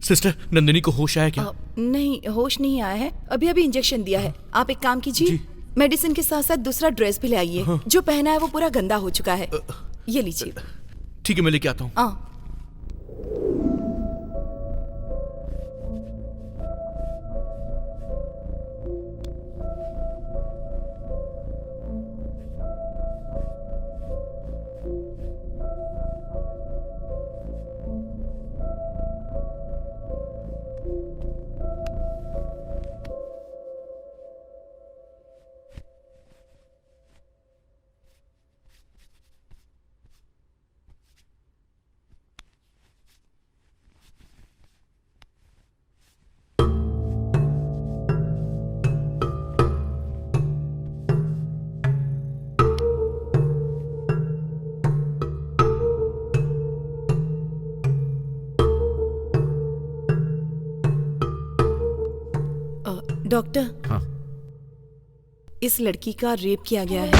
Sister, Nandini को होश आया क्या? नहीं, होश नहीं आया है। अभी अभी इंजेक्शन दिया है। आप एक काम कीजिए, मेडिसिन के साथ साथ दूसरा ड्रेस भी ले आइए। हाँ। जो पहना है वो पूरा गंदा हो चुका है। ये लीजिए। ठीक है, मैं लेके आता हूँ। डॉक्टर, हाँ। इस लड़की का रेप किया गया है।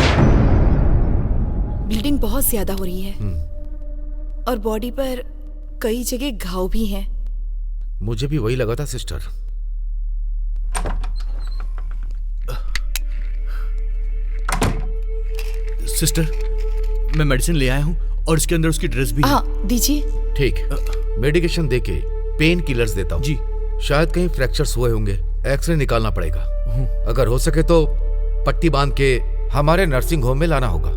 ब्लीडिंग बहुत ज्यादा हो रही है और बॉडी पर कई जगह घाव भी हैं। मुझे भी वही लगा था सिस्टर। सिस्टर, मैं मेडिसिन ले आया हूँ और इसके अंदर उसकी ड्रेस भी है। हाँ, दीजिए। ठीक, मेडिकेशन देके पेन किलर्स देता हूँ। जी। शायद कहीं फ्रैक्चर्स हुए होंगे, एक्सरे निकालना पड़ेगा। अगर हो सके तो पट्टी बांध के हमारे नर्सिंग होम में लाना होगा।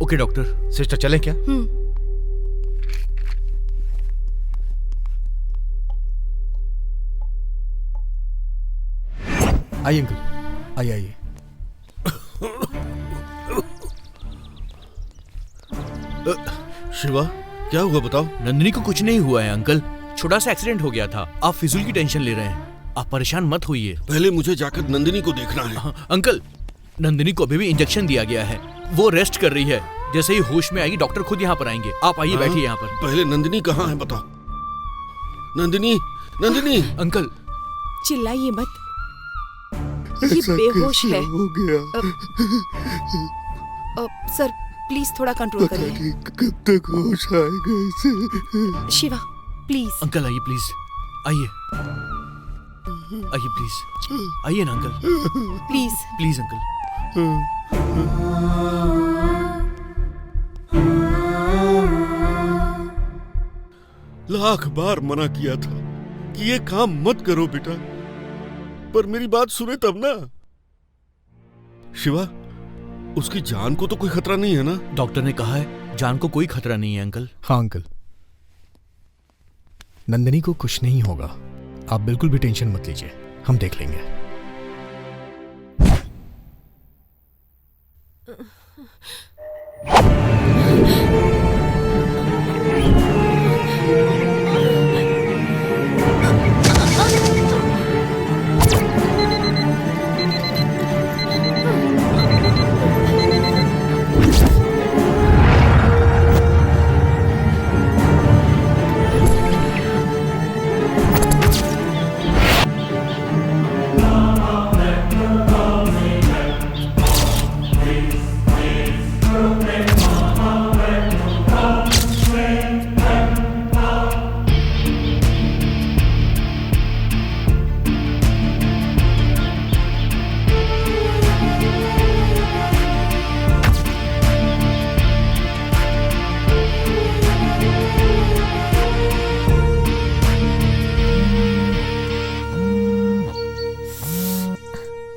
Okay doctor. सिस्टर चलें क्या? आइए अंकल, आइए आइए। शिवा, क्या हुआ बताओ? नंदिनी को कुछ नहीं हुआ है अंकल, छोटा सा एक्सीडेंट हो गया था। आप फिजूल की टेंशन ले रहे हैं। आप परेशान मत होइए। पहले मुझे जाकर नंदिनी को देखना है। अंकल, नंदिनी को अभी भी इंजेक्शन दिया गया है। वो रेस्ट कर रही है। जैसे ही होश में आएगी डॉक्टर खुद यहाँ पर आएंगे। आप आइए, बैठिए यहाँ पर। पहले नंदिनी कहाँ है बताओ? नंदिनी, नंदिनी। अंकल, चिल्लाइए मत, ये बेहोश है। हो गया। सर प्लीज थोड़ा कंट्रोल करिए। कब तक होश आएगा इसे? शिवा प्लीज। अंकल आइए प्लीज, आइए आइए प्लीज, आइए ना uncle, please please uncle. Lakh बार मना किया था कि ये काम मत करो बेटा, पर मेरी बात सुने तब ना। शिवा, उसकी जान को तो कोई खतरा नहीं है ना? डॉक्टर ने कहा है जान को कोई खतरा नहीं है अंकल। हाँ अंकल, नंदिनी को कुछ नहीं होगा। आप बिल्कुल भी टेंशन मत लीजिए, हम देख लेंगे।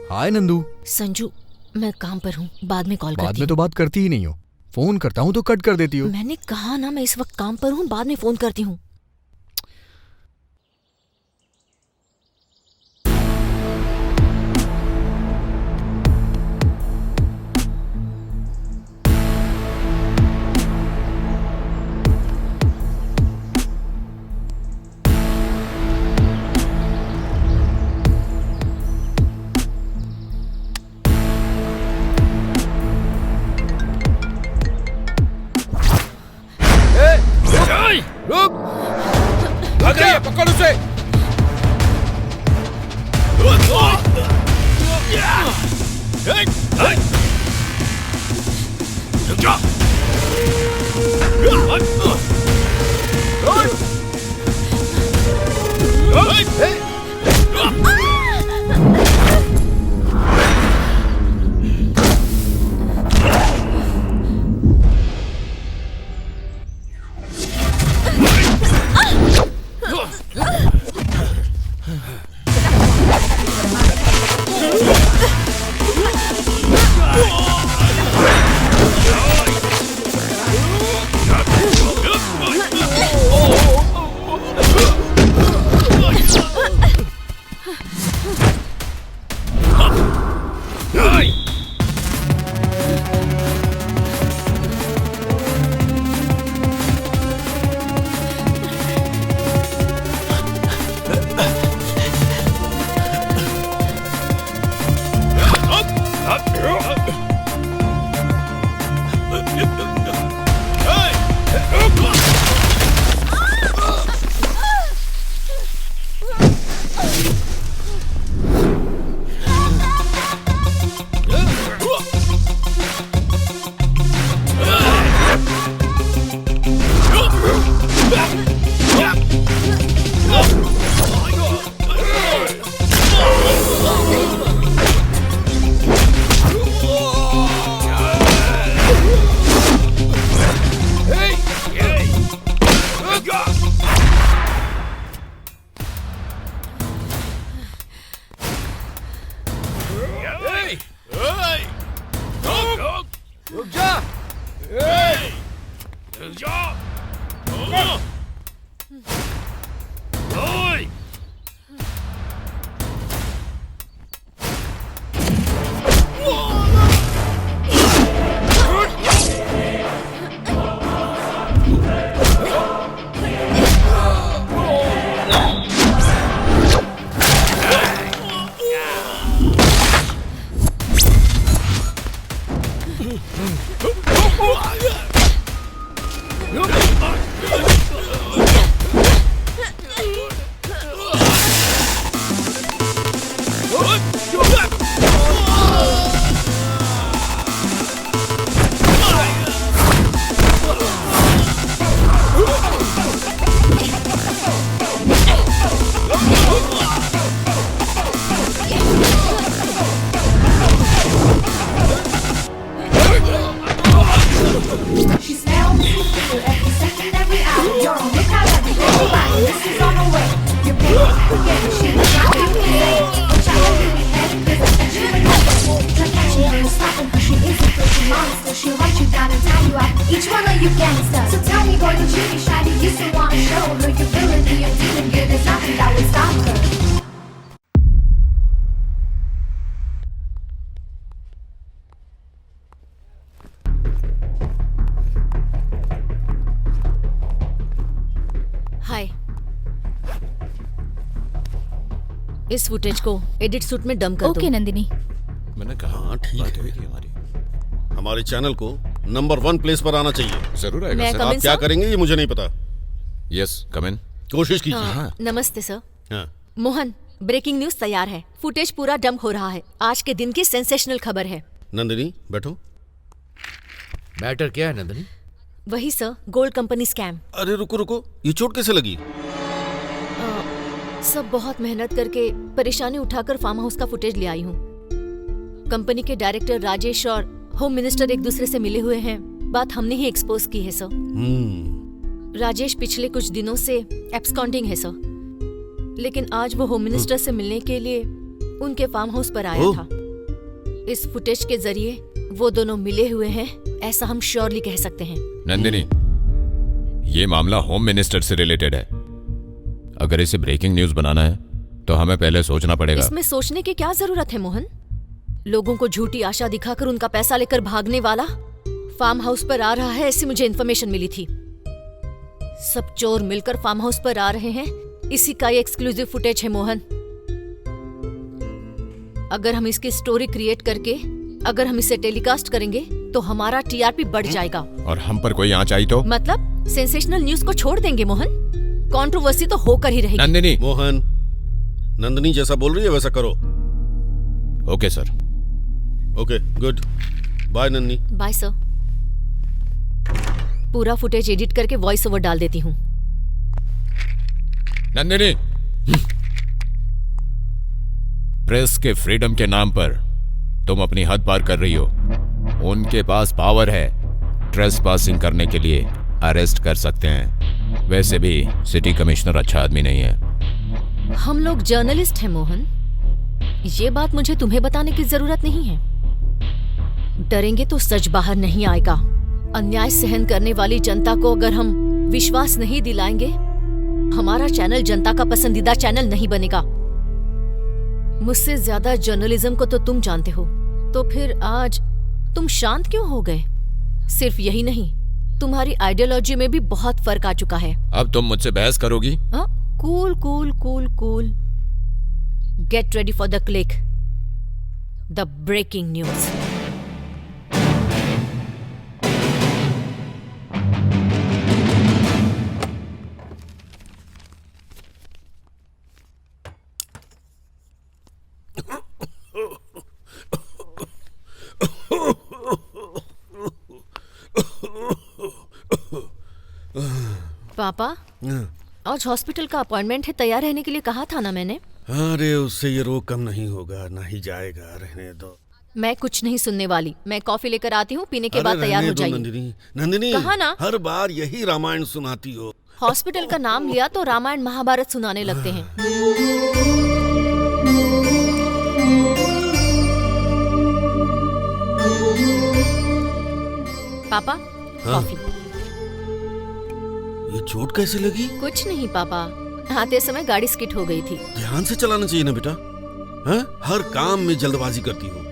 हाय नंदू। संजू, मैं काम पर हूँ, बाद में कॉल करती हूँ। बाद में तो बात करती ही नहीं हो। फोन करता हूँ तो कट कर देती हो। मैंने कहा ना मैं इस वक्त काम पर हूँ, बाद में फोन करती हूँ। रुक! भाग रही है, पकड़ उसे! रुक जा। She smells you every second, every hour. You're on lookout every day. This is on the way. You're big, forget it. She was not you today. But I know you be headed, cause I bet you would never. Not catching her, stopping her. She is a freaking monster. She'll write you down and tell you out each one of you gangsters. So tell me, boy, would you be shy? Do you still wanna show her your ability of dealing good? There's nothing that would stop her. हाय। इस footage को edit suit में dump कर दो। Okay Nandini. मैंने कहा हाँ ठीक है, हमारे चैनल को नंबर 1 प्लेस पर आना चाहिए। जरूर आएगा मैं सर। come in, आप क्या sir? करेंगे ये मुझे नहीं पता, यस कम इन। कोशिश कीजिए। हाँ, नमस्ते सर। हाँ। मोहन, ब्रेकिंग न्यूज तैयार है। फुटेज पूरा डंप हो रहा है। आज के दिन की सेंसेशनल खबर है। नंदिनी बैठो। मैटर क्या है नंदिनी? वही सर, गोल्ड कंपनी स्कैम। अरे रुको रुको, ये चोट कैसे लगी? सब बहुत मेहनत करके परेशानी उठाकर फार्म हाउस का फुटेज ले आई हूँ। कंपनी के डायरेक्टर राजेश और होम मिनिस्टर एक दूसरे से मिले हुए हैं। बात हमने ही एक्सपोज की है सर। राजेश पिछले कुछ दिनों से एब्सकॉन्डिंग है सर, लेकिन आज वो होम मिनिस्टर से मिलने के लिए उनके फार्म हाउस पर आया था। इस फुटेज के जरिए वो दोनों मिले हुए हैं, ऐसा हम श्योरली कह सकते हैं। नंदिनी, ये मामला होम मिनिस्टर से रिलेटेड है। अगर इसे ब्रेकिंग न्यूज बनाना है तो हमें पहले सोचना पड़ेगा। इसमें सोचने की क्या जरूरत है मोहन? लोगों को झूठी आशा दिखाकर उनका पैसा लेकर भागने वाला फार्म हाउस पर आ रहा है, ऐसी मुझे इन्फॉर्मेशन मिली थी। सब चोर मिलकर फार्म हाउस पर आ रहे हैं, इसी का ये एक्सक्लूसिव फुटेज है मोहन। अगर हम इसकी स्टोरी क्रिएट करके अगर हम इसे टेलीकास्ट करेंगे तो हमारा टीआरपी बढ़ जाएगा। और हम पर कोई आंच आई तो? मतलब सेंसेशनल न्यूज को छोड़ देंगे मोहन? कंट्रोवर्सी तो होकर ही रहेगी। नंदिनी। मोहन, नंदिनी जैसा बोल रही है वैसा करो। Okay sir. Okay good bye Nandini. Bye sir. पूरा फुटेज एडिट करके वॉइस ओवर डाल देती हूँ। नंदिनी, प्रेस के फ्रीडम के नाम पर तुम अपनी हद पार कर रही हो। उनके पास पावर है, ट्रेसपासिंग करने के लिए अरेस्ट कर सकते हैं। वैसे भी सिटी कमिश्नर अच्छा आदमी नहीं है। हम लोग जर्नलिस्ट हैं मोहन, ये बात मुझे तुम्हें बताने की जरूरत नहीं है। डरेंगे तो सच बाहर नहीं आएगा। अन्याय सहन करने वाली जनता को अगर हम विश्वास नहीं दिलाएंगे, हमारा चैनल जनता का पसंदीदा चैनल नहीं बनेगा। मुझसे ज्यादा जर्नलिज्म को तो तुम जानते हो, तो फिर आज तुम शांत क्यों हो गए? सिर्फ यही नहीं, तुम्हारी आइडियोलॉजी में भी बहुत फर्क आ चुका है। अब तुम मुझसे बहस करोगी? Cool cool cool cool. Get ready for the click, the breaking news. पापा, आज हॉस्पिटल का अपॉइंटमेंट है, तैयार रहने के लिए कहा था ना मैंने। अरे उससे ये रोग कम नहीं होगा, ना ही जाएगा, रहने दो। मैं कुछ नहीं सुनने वाली। मैं कॉफी लेकर आती हूँ, पीने के बाद तैयार हो जाइए। नंदिनी, नंदिनी, कहा ना? हर बार यही रामायण सुनाती हो। हॉस्पिटल का नाम लिया तो रामायण महाभारत सुनाने लगते हैं। पापा कॉफी। ये चोट कैसे लगी? कुछ नहीं पापा, आते समय गाड़ी स्किट हो गई थी। ध्यान से चलाना चाहिए ना बेटा। हाँ? हर काम में जल्दबाजी करती हो।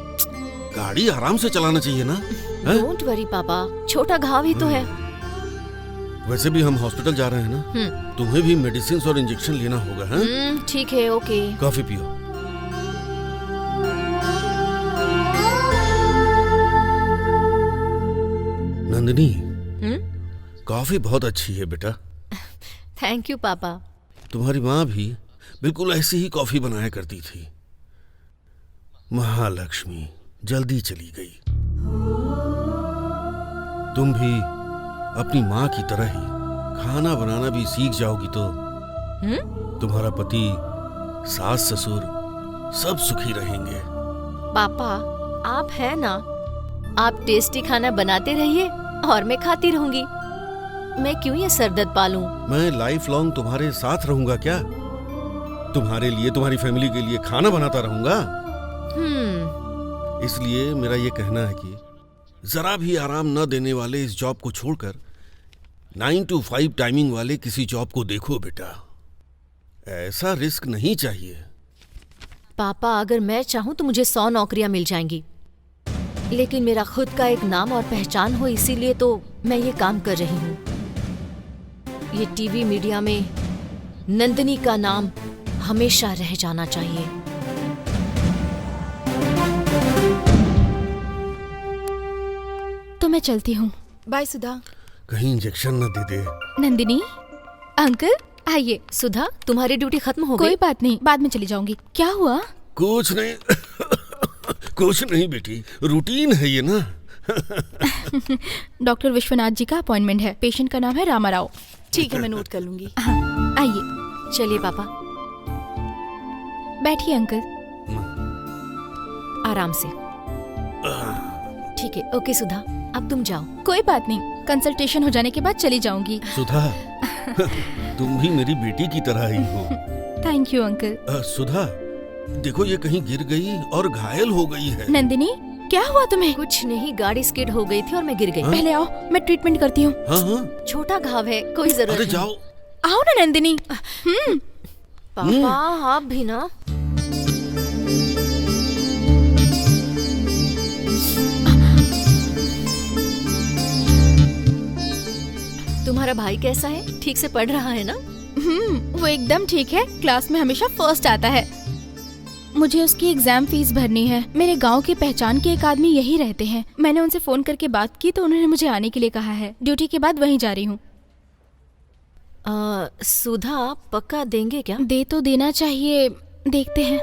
गाड़ी आराम से चलाना चाहिए ना। डोंट वरी पापा, छोटा घाव ही तो है। वैसे भी हम हॉस्पिटल जा रहे हैं ना, तुम्हें भी मेडिसिन और इंजेक्शन लेना होगा। हाँ? ठीक है, ओके। कॉफी पियो। नंदिनी, कॉफी बहुत अच्छी है बेटा। थैंक यू पापा। तुम्हारी माँ भी बिल्कुल ऐसी ही कॉफी बनाया करती थी। महालक्ष्मी जल्दी चली गई। तुम भी अपनी माँ की तरह ही खाना बनाना भी सीख जाओगी तो तुम्हारा पति, सास ससुर सब सुखी रहेंगे। पापा आप है ना, आप टेस्टी खाना बनाते रहिए और मैं खाती रहूंगी। मैं क्यों ये सरदर्द पालूं? मैं लाइफ लॉन्ग तुम्हारे साथ रहूंगा क्या? तुम्हारे लिए, तुम्हारी फैमिली के लिए खाना बनाता रहूंगा। इसलिए मेरा ये कहना है कि जरा भी आराम न देने वाले इस जॉब को छोड़कर 9 to 5 टाइमिंग वाले किसी जॉब को देखो बेटा। ऐसा रिस्क नहीं चाहिए। पापा अगर मैं चाहूँ तो मुझे 100 नौकरियां मिल जाएंगी, लेकिन मेरा खुद का एक नाम और पहचान हो, इसीलिए तो मैं ये काम कर रही हूँ। ये टीवी मीडिया में नंदिनी का नाम हमेशा रह जाना चाहिए। तो मैं चलती हूँ। बाय सुधा। कहीं इंजेक्शन न दे दे। नंदिनी, अंकल आइए। सुधा, तुम्हारी ड्यूटी खत्म हो गई? कोई बात नहीं, बाद में चली जाऊंगी। क्या हुआ? कुछ नहीं कुछ नहीं बेटी, रूटीन है ये ना। डॉक्टर विश्वनाथ जी का अपॉइंटमेंट है। पेशेंट का नाम है रामाराव। ठीक है, मैं नोट कर लूंगी। हाँ, आइए। चलिए पापा। बैठिए अंकल। आराम से। ठीक है, ओके सुधा, अब तुम जाओ। कोई बात नहीं, कंसल्टेशन हो जाने के बाद चली जाऊंगी। सुधा तुम भी मेरी बेटी की तरह ही हो। Thank you uncle. सुधा देखो, ये कहीं गिर गई और घायल हो गई है। नंदिनी, क्या हुआ तुम्हें? कुछ नहीं, गाड़ी स्किड हो गई थी और मैं गिर गई। पहले आओ, मैं ट्रीटमेंट करती हूँ। हाँ? छोटा घाव है, कोई जरूरत अरे नहीं। जाओ। आओ ना नंदिनी। पापा आप भी ना। तुम्हारा भाई कैसा है? ठीक से पढ़ रहा है ना? वो एकदम ठीक है, क्लास में हमेशा फर्स्ट आता है। मुझे उसकी एग्जाम फीस भरनी है। मेरे गांव के पहचान के एक आदमी यही रहते हैं। मैंने उनसे फोन करके बात की तो उन्होंने मुझे आने के लिए कहा है। ड्यूटी के बाद वहीं जा रही हूँ। सुधा पक्का देंगे क्या? दे तो देना चाहिए, देखते हैं।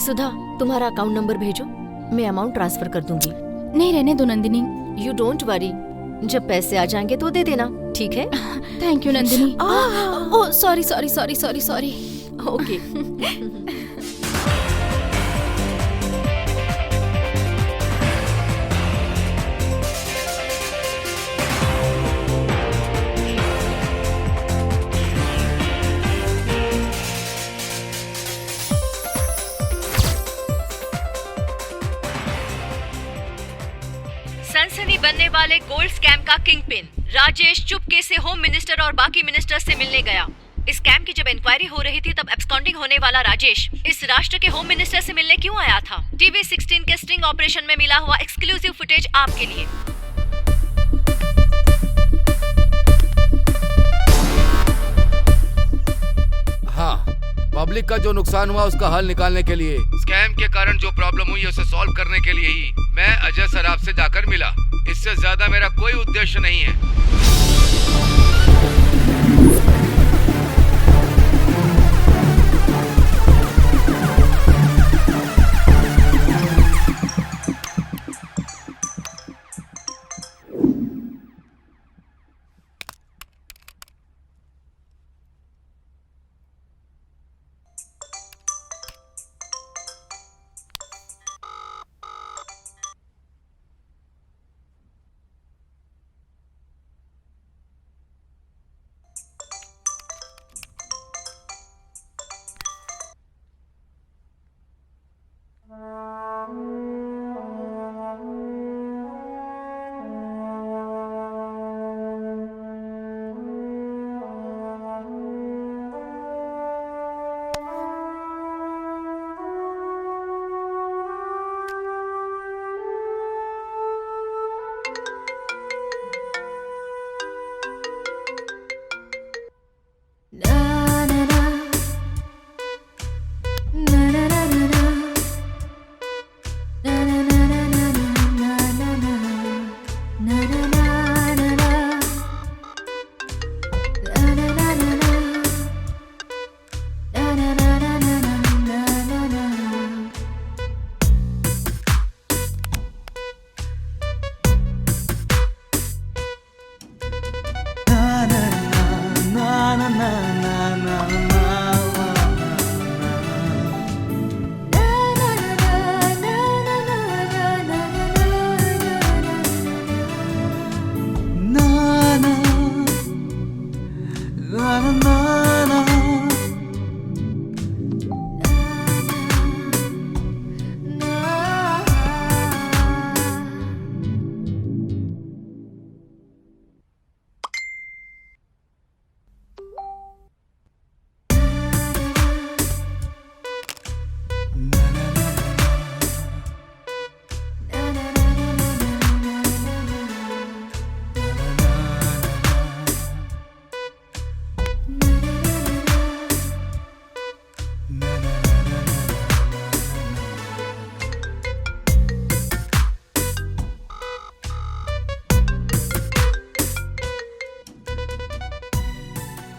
सुधा तुम्हारा अकाउंट नंबर भेजो, मैं अमाउंट ट्रांसफर कर दूंगी। नहीं, रहने दो नंदिनी। यू डोंट वरी, जब पैसे आ जाएंगे तो दे देना, ठीक है? Thank you Nandini. Oh sorry sorry sorry sorry sorry. Okay. सनसनी बनने वाले गोल्ड स्कैम का किंगपिन राजेश चुपके से होम मिनिस्टर और बाकी मिनिस्टर से मिलने गया। इस स्कैम की जब इंक्वायरी हो रही थी तब एब्सकॉन्डिंग होने वाला राजेश इस राष्ट्र के होम मिनिस्टर से मिलने क्यों आया था? टीवी 16 के स्टिंग ऑपरेशन में मिला हुआ एक्सक्लूसिव फुटेज आपके लिए। हाँ, पब्लिक का जो नुकसान हुआ उसका हल निकालने के लिए, स्कैम के कारण जो प्रॉब्लम हुई उसे सॉल्व करने के लिए ही मैं अजय सराफ से जाकर मिला। इससे ज्यादा मेरा कोई उद्देश्य नहीं है।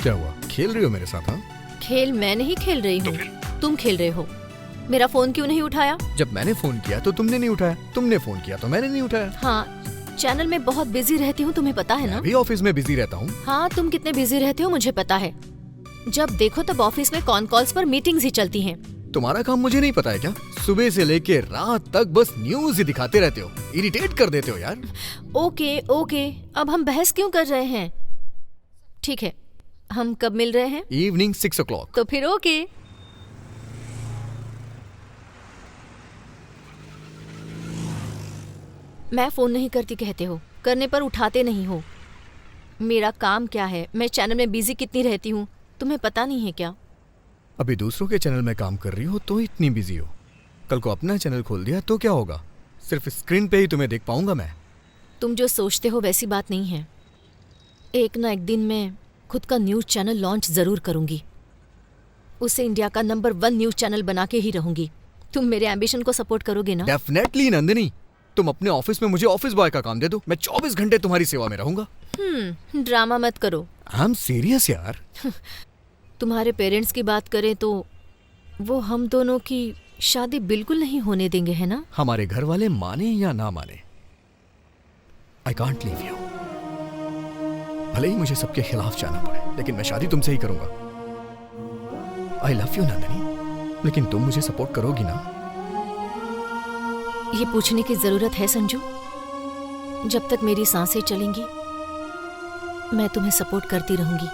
क्या हुआ, खेल रही हो मेरे साथ? हाँ, खेल मैं नहीं खेल रही हूँ, तुम खेल रहे हो। मेरा फोन क्यों नहीं उठाया? जब मैंने फोन किया तो तुमने नहीं उठाया, तुमने फोन किया तो मैंने नहीं उठाया। हाँ, चैनल में बहुत बिजी रहती हूँ, तुम्हें पता है ना? मैं भी ऑफिस में बिजी रहता हूँ। हाँ, तुम कितने बिजी रहते हो मुझे पता है। जब देखो तब ऑफिस में कॉन कॉल्स पर मीटिंग्स ही चलती हैं। तुम्हारा काम मुझे नहीं पता है क्या? सुबह से लेके रात तक बस न्यूज ही दिखाते रहते हो, इरिटेट कर देते हो यार। ओके ओके, अब हम बहस क्यों कर रहे हैं? ठीक है, हम कब मिल रहे हैं? Evening 6 o'clock। तो फिर ओके। मैं फोन नहीं करती कहते हो, करने पर उठाते नहीं हो। मेरा काम क्या है, मैं चैनल में बिजी कितनी रहती हूँ, तुम्हें पता नहीं है क्या? अभी दूसरों के चैनल में काम कर रही हो तो इतनी बिजी हो, कल को अपना चैनल खोल दिया तो क्या होगा? सिर्फ स्क्रीन पे ही तुम्हें देख पाऊंगा मैं। तुम जो सोचते हो वैसी बात नहीं है। एक ना एक दिन मैं खुद का न्यूज़ चैनल लॉन्च जरूर करूंगी। उसे इंडिया का नंबर 1 न्यूज़ चैनल बना के ही रहूंगी। तुम मेरे एम्बिशन को सपोर्ट करोगे ना? डेफिनेटली नंदिनी, तुम अपने ऑफिस में मुझे ऑफिस बॉय का काम दे दो, मैं 24 घंटे तुम्हारी सेवा में रहूंगा। ड्रामा मत करो। आई एम सीरियस यार। तुम्हारे पेरेंट्स की बात करें तो वो हम दोनों की शादी बिल्कुल नहीं होने देंगे, है ना? हमारे घर वाले माने या ना माने, आई कांट लीव यू। भले ही मुझे सबके खिलाफ जाना पड़े, लेकिन मैं शादी तुमसे ही करूंगा। आई लव यू नंदिनी, लेकिन तुम मुझे सपोर्ट करोगी ना? ये पूछने की जरूरत है संजू? जब तक मेरी सांसें चलेंगी मैं तुम्हें सपोर्ट करती रहूंगी।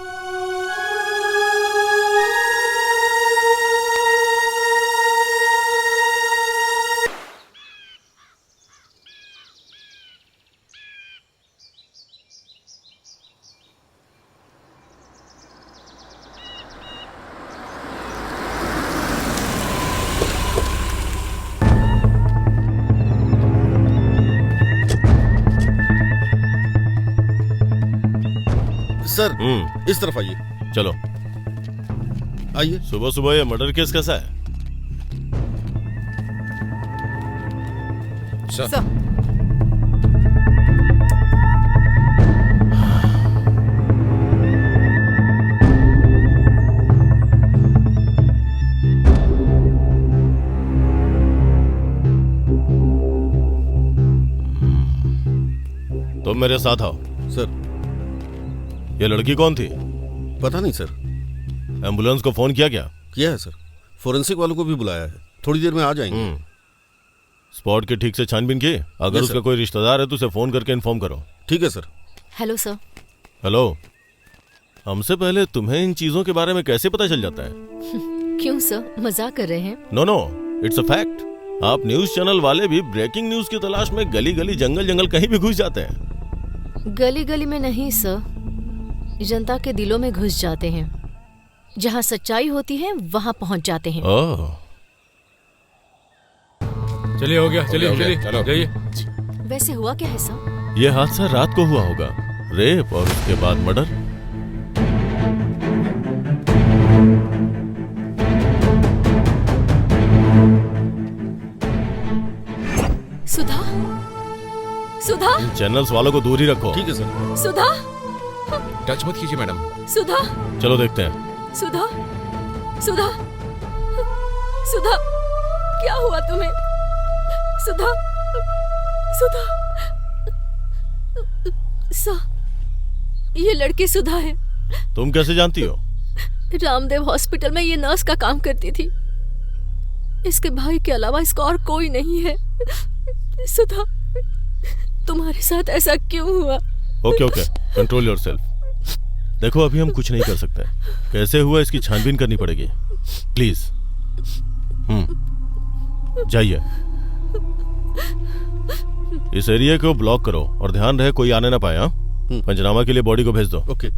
सर, इस तरफ आइए। चलो आइए। सुबह सुबह ये मर्डर केस कैसा है? सर, तुम मेरे साथ आओ। सर, ये लड़की कौन थी? पता नहीं सर। एम्बुलेंस को फोन किया क्या? किया है सर, फोरेंसिक वालों को भी बुलाया है, थोड़ी देर में आ जाएंगे। स्पॉट की ठीक से छानबीन की? अगर यस, उसका सर। कोई रिश्तेदार है तो उसे फोन करके इन्फॉर्म करो। ठीक है सर। Hello sir. हेलो, हमसे पहले तुम्हें इन चीजों के बारे में कैसे पता चल जाता है? क्यों सर, मजाक कर रहे हैं? No no, it's a fact. आप न्यूज चैनल वाले भी ब्रेकिंग न्यूज की तलाश में गली गली जंगल जंगल कहीं भी घुस जाते हैं। गली गली में नहीं सर, जनता के दिलों में घुस जाते हैं। जहाँ सच्चाई होती है वहाँ पहुँच जाते हैं। ओह, चलिए हो गया, चलिए चलिए चलो। जाइए। वैसे हुआ क्या है सर? ये हादसा रात को हुआ होगा, रेप और उसके बाद मर्डर। सुधा, सुधा, इन चैनल्स वालों को दूर ही रखो। ठीक है सर। सुधा, टच मत कीजिए मैडम। सुधा, चलो देखते हैं। सुधा, सुधा, सुधा, क्या हुआ तुम्हें? सुधा, सुधा, ये लड़की सुधा है। तुम कैसे जानती हो? रामदेव हॉस्पिटल में ये नर्स का काम करती थी। इसके भाई के अलावा इसका और कोई नहीं है। सुधा, तुम्हारे साथ ऐसा क्यों हुआ? Okay okay, control yourself. देखो अभी हम कुछ नहीं कर सकते, कैसे हुआ इसकी छानबीन करनी पड़ेगी। प्लीज जाइए। इस एरिया को ब्लॉक करो और ध्यान रहे कोई आने ना पाए। हाँ, पंचनामा के लिए बॉडी को भेज दो। ओके।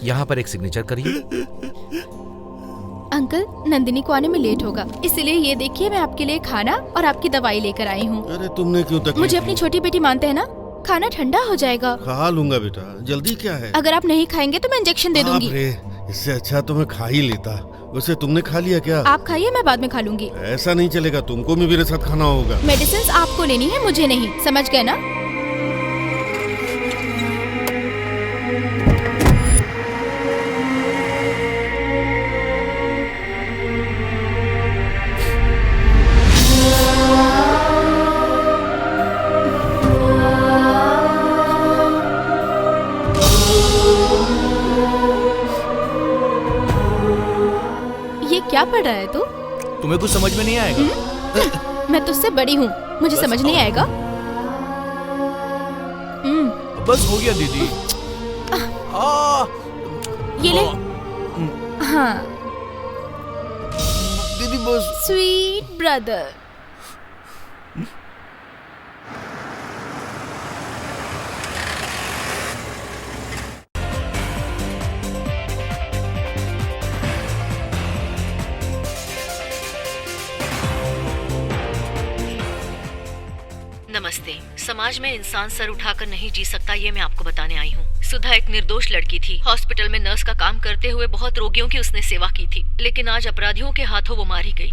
यहाँ पर एक सिग्नेचर करिए। अंकल, नंदिनी को आने में लेट होगा, इसलिए ये देखिए मैं आपके लिए खाना और आपकी दवाई लेकर आई हूँ। अरे तुमने क्यों तकलीफ मुझे अपनी छोटी बेटी मानते हैं ना, खाना ठंडा हो जाएगा। खा लूंगा बेटा, जल्दी क्या है। अगर आप नहीं खाएंगे तो मैं इंजेक्शन दे दूंगी। इससे अच्छा तो मैं खा ही लेता। वैसे तुमने खा लिया क्या? आप खाइए, मैं बाद में खा लूंगी। ऐसा नहीं चलेगा, तुमको भी मेरे साथ खाना होगा। मेडिसिन आपको लेनी है, मुझे नहीं, समझ गए ना? क्या पढ़ रहा है तू? तुम्हें कुछ समझ में नहीं आएगा। मैं तुझसे बड़ी हूँ, मुझे समझ नहीं आएगा। बस हो गया दीदी। ये ले। हाँ दीदी बस। Sweet brother. नमस्ते। समाज में इंसान सर उठाकर नहीं जी सकता, ये मैं आपको बताने आई हूँ। सुधा एक निर्दोष लड़की थी। हॉस्पिटल में नर्स का काम करते हुए बहुत रोगियों की उसने सेवा की थी, लेकिन आज अपराधियों के हाथों वो मारी गई।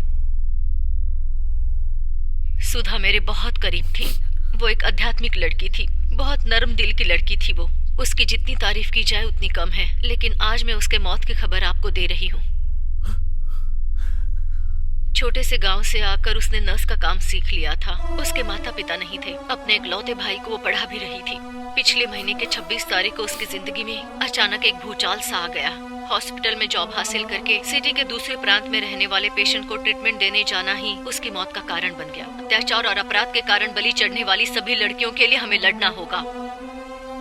सुधा मेरे बहुत करीब थी। वो एक आध्यात्मिक लड़की थी, बहुत नर्म दिल की लड़की थी वो। उसकी जितनी तारीफ की जाए उतनी कम है, लेकिन आज मैं उसके मौत की खबर आपको दे रही हूँ। छोटे से गांव से आकर उसने नर्स का काम सीख लिया था। उसके माता पिता नहीं थे, अपने इकलौते भाई को वो पढ़ा भी रही थी। पिछले महीने के 26 तारीख को उसकी जिंदगी में अचानक एक भूचाल सा आ गया। हॉस्पिटल में जॉब हासिल करके सिटी के दूसरे प्रांत में रहने वाले पेशेंट को ट्रीटमेंट देने जाना ही उसकी मौत का कारण बन गया। अत्याचार और अपराध के कारण बलि चढ़ने वाली सभी लड़कियों के लिए हमें लड़ना होगा,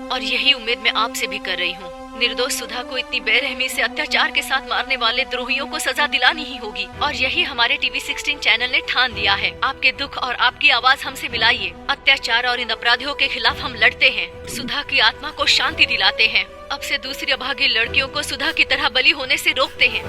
और यही उम्मीद मैं आपसे भी कर रही हूँ। निर्दोष सुधा को इतनी बेरहमी से अत्याचार के साथ मारने वाले द्रोहियों को सजा दिलानी ही होगी, और यही हमारे टीवी 16 चैनल ने ठान दिया है। आपके दुख और आपकी आवाज हमसे मिलाइए। अत्याचार और इन अपराधियों के खिलाफ हम लड़ते हैं, सुधा की आत्मा को शांति दिलाते हैं। अब से दूसरी अभागी लड़कियों को सुधा की तरह बलि होने से रोकते हैं।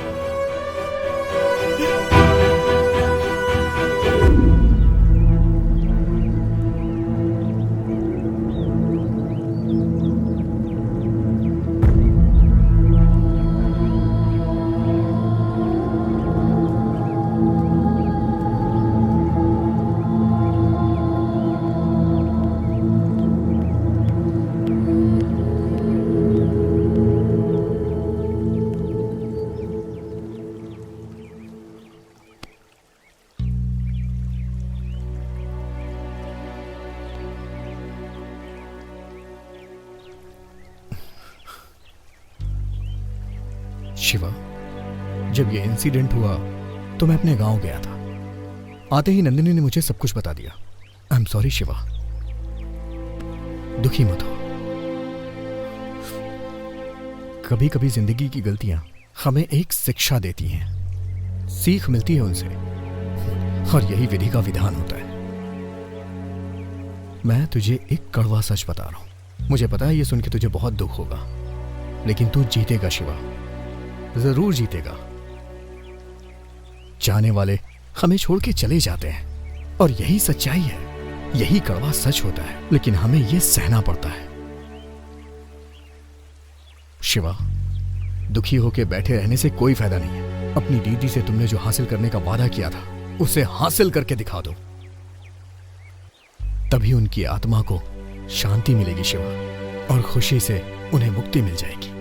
शिवा, जब ये इंसिडेंट हुआ तो मैं अपने गांव गया था। आते ही नंदिनी ने मुझे सब कुछ बता दिया। आई एम सॉरी शिवा, दुखी मत हो। कभी कभी जिंदगी की गलतियां हमें एक शिक्षा देती हैं, सीख मिलती है उनसे, और यही विधि का विधान होता है। मैं तुझे एक कड़वा सच बता रहा हूं। मुझे पता है ये सुन के तुझे बहुत दुख होगा, लेकिन तू जीतेगा शिवा, जरूर जीतेगा। जाने वाले हमें छोड़ के चले जाते हैं, और यही सच्चाई है, यही कड़वा सच होता है, लेकिन हमें यह सहना पड़ता है। शिवा, दुखी होके बैठे रहने से कोई फायदा नहीं है। अपनी दीदी से तुमने जो हासिल करने का वादा किया था, उसे हासिल करके दिखा दो, तभी उनकी आत्मा को शांति मिलेगी शिवा, और खुशी से उन्हें मुक्ति मिल जाएगी।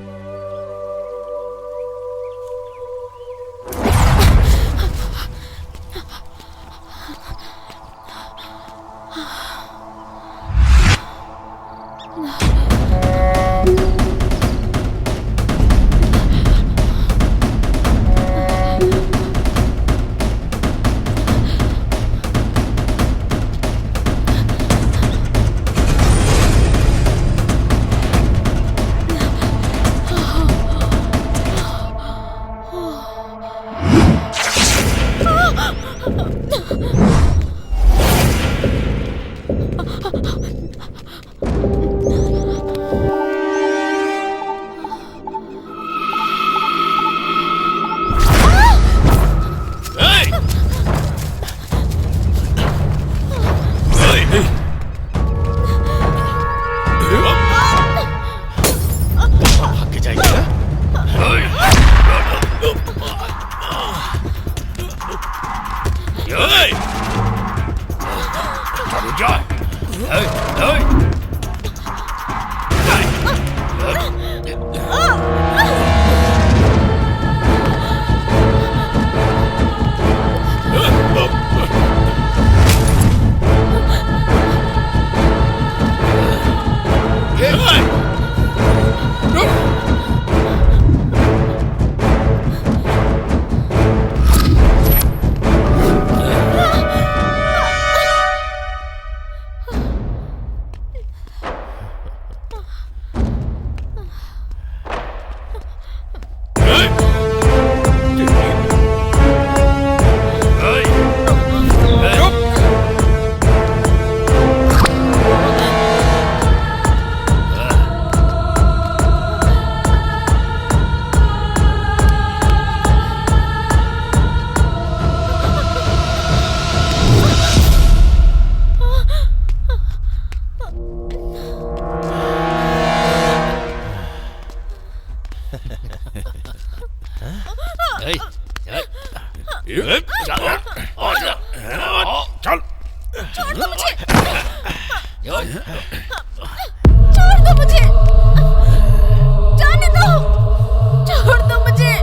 चल छोड़ दो मुझे। छोड़ दो मुझे। जाने दो। छोड़ दो मुझे।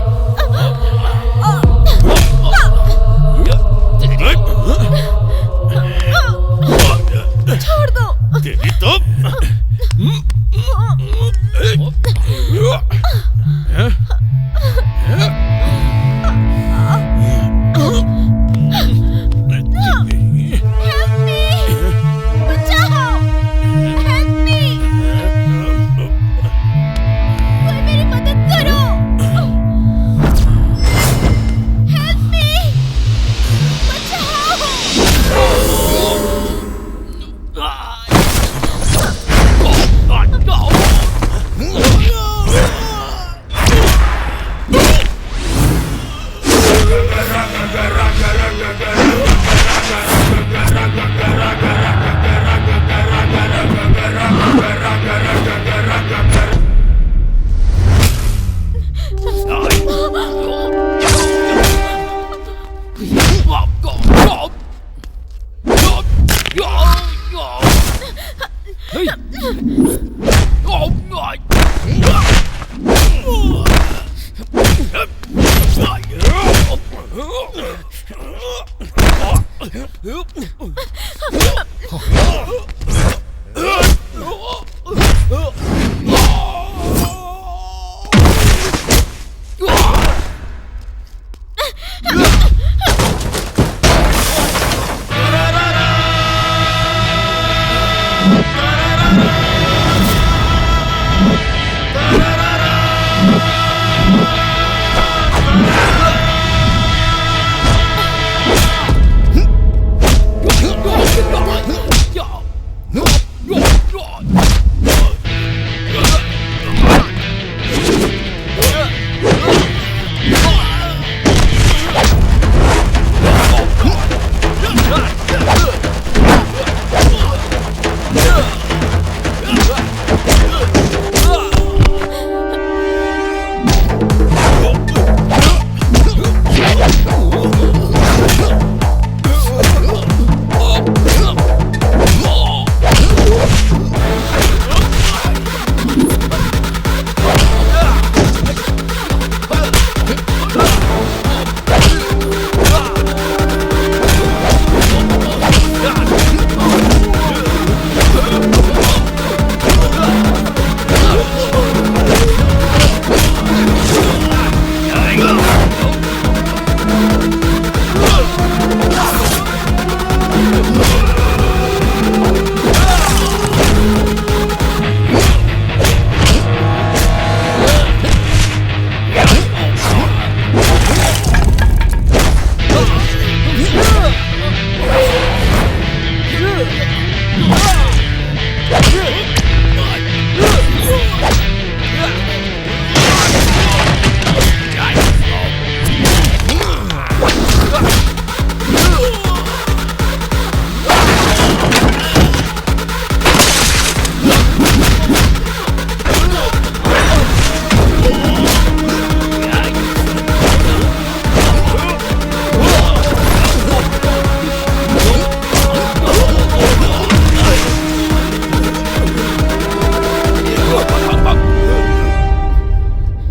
छोड़ दो। तेरी तो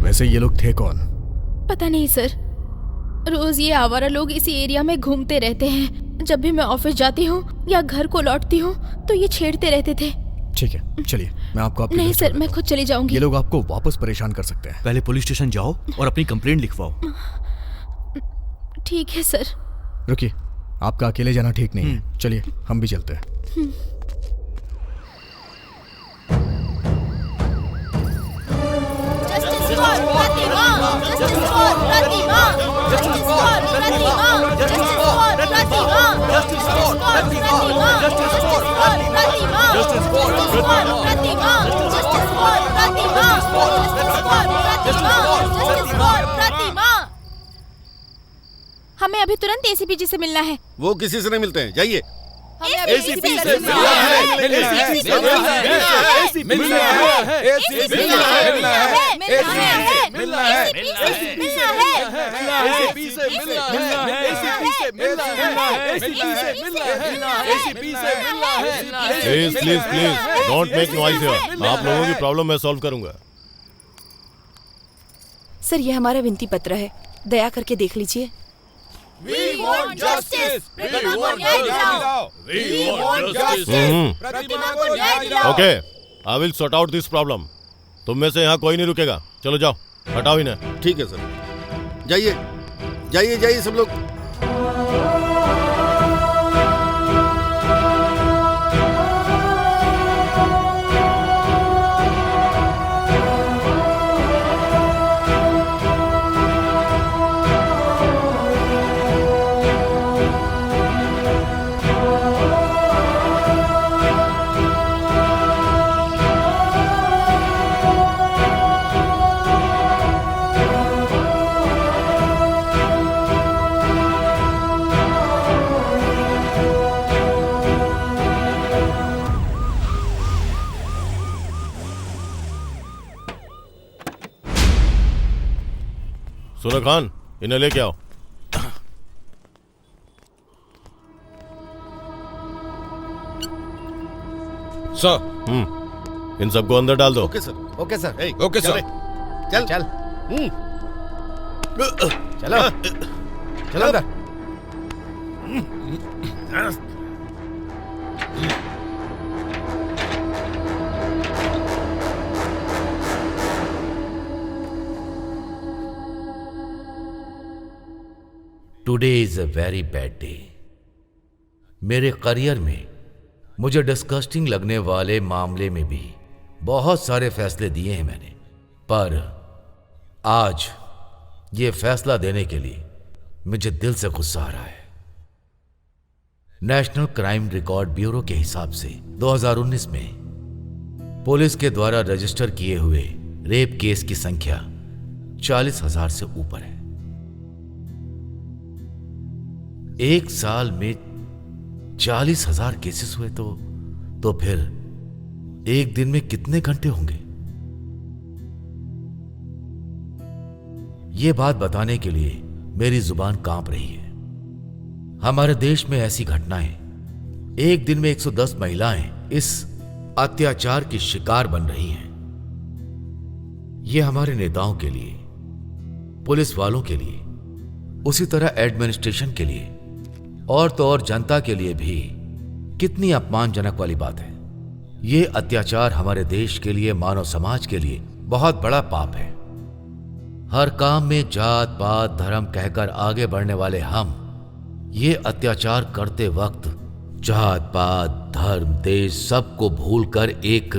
वैसे ये लोग थे कौन? पता नहीं सर, रोज ये आवारा लोग इसी एरिया में घूमते रहते हैं। जब भी मैं ऑफिस जाती हूँ या घर को लौटती हूँ तो ये छेड़ते रहते थे। ठीक है, चलिए मैं आपको आपके नहीं घर सर, छोड़ मैं देता खुद चली जाऊंगी। हूँ। ये लोग आपको वापस परेशान कर सकते हैं। पहले पुलिस स्टेशन जाओ और अपनी कंप्लेंट लिखवाओ। ठीक है सर। रुकिए, आपका अकेले जाना ठीक नहीं है। चलिए हम भी चलते हैं। हमें अभी तुरंत एसीपी जी से मिलना है। वो किसी से नहीं मिलते हैं, जाइए। एसीपी से please please please don't make noise here. आप लोगों की प्रॉब्लम मैं सॉल्व करूंगा। सर, ये हमारा विनती पत्र है, दया करके देख लीजिए। Okay, I will sort out this problem. तुम में से यहाँ कोई नहीं रुकेगा। चलो जाओ, हटाओ इन्हें। ठीक है सर, जाइए जाइए जाइए सब लोग। सुनो खान, इन्हें लेके आओ। सर। इन सबको अंदर डाल दो। Okay sir. Okay sir. Okay sir. चल चल चलो चलो अंदर। Today is a very bad day. मेरे करियर में मुझे डिस्गस्टिंग लगने वाले मामले में भी बहुत सारे फैसले दिए हैं मैंने, पर आज ये फैसला देने के लिए मुझे दिल से गुस्सा आ रहा है। नेशनल क्राइम रिकॉर्ड ब्यूरो के हिसाब से 2019 में पुलिस के द्वारा रजिस्टर किए हुए रेप केस की संख्या 40,000 से ऊपर है। एक साल में 40,000 केसेस हुए तो फिर एक दिन में कितने घंटे होंगे? यह बात बताने के लिए मेरी जुबान कांप रही है। हमारे देश में ऐसी घटनाएं, एक दिन में 110 महिलाएं इस अत्याचार की शिकार बन रही हैं। यह हमारे नेताओं के लिए, पुलिस वालों के लिए, उसी तरह एडमिनिस्ट्रेशन के लिए और तो और जनता के लिए भी कितनी अपमानजनक वाली बात है। यह अत्याचार हमारे देश के लिए, मानव समाज के लिए बहुत बड़ा पाप है। हर काम में जात पात धर्म कहकर आगे बढ़ने वाले हम ये अत्याचार करते वक्त जात पात धर्म देश सबको भूलकर एक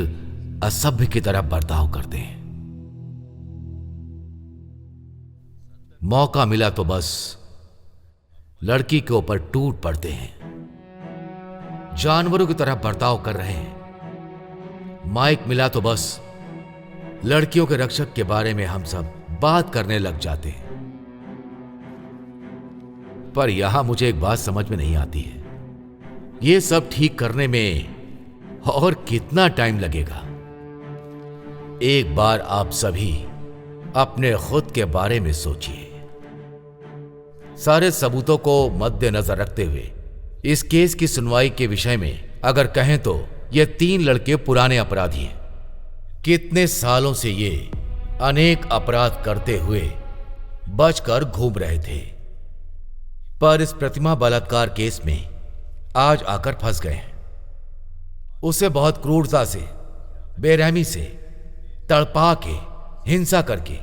असभ्य की तरह बर्ताव करते हैं। मौका मिला तो बस लड़की के ऊपर टूट पड़ते हैं, जानवरों की तरह बर्ताव कर रहे हैं। माइक मिला तो बस लड़कियों के रक्षक के बारे में हम सब बात करने लग जाते हैं। पर यहां मुझे एक बात समझ में नहीं आती है, यह सब ठीक करने में और कितना टाइम लगेगा? एक बार आप सभी अपने खुद के बारे में सोचिए। सारे सबूतों को मद्देनजर रखते हुए इस केस की सुनवाई के विषय में अगर कहें तो ये 3 लड़के पुराने अपराधी हैं। कितने सालों से ये अनेक अपराध करते हुए बचकर घूम रहे थे, पर इस प्रतिमा बलात्कार केस में आज आकर फंस गए हैं। उसे बहुत क्रूरता से, बेरहमी से तड़पा के, हिंसा करके,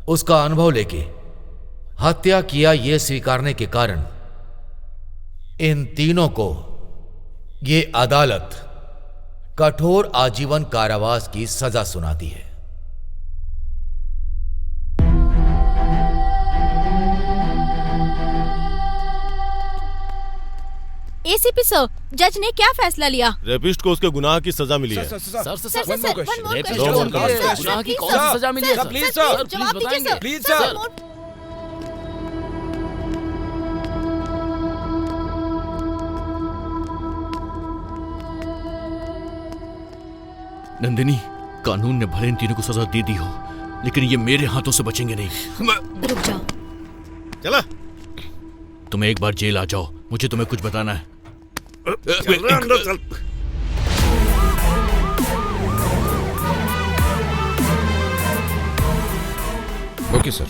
उसका अनुभव लेके हत्या किया, ये स्वीकारने के कारण इन तीनों को ये अदालत कठोर आजीवन कारावास की सजा सुनाती है। एसीपी सर, जज ने क्या फैसला लिया? रेपिस्ट को उसके गुनाह की सजा मिली है। गुनाह की कौन सी सजा मिली है? प्लीज सर, प्लीज बताएंगे। Please sir. नंदिनी, कानून ने भले इन तीनों को सजा दे दी हो, लेकिन ये मेरे हाथों से बचेंगे नहीं। रुक जाओ। चला। तुम एक बार जेल आ जाओ, मुझे तुम्हें कुछ बताना है। चल रहा अंदर चल। ओके सर,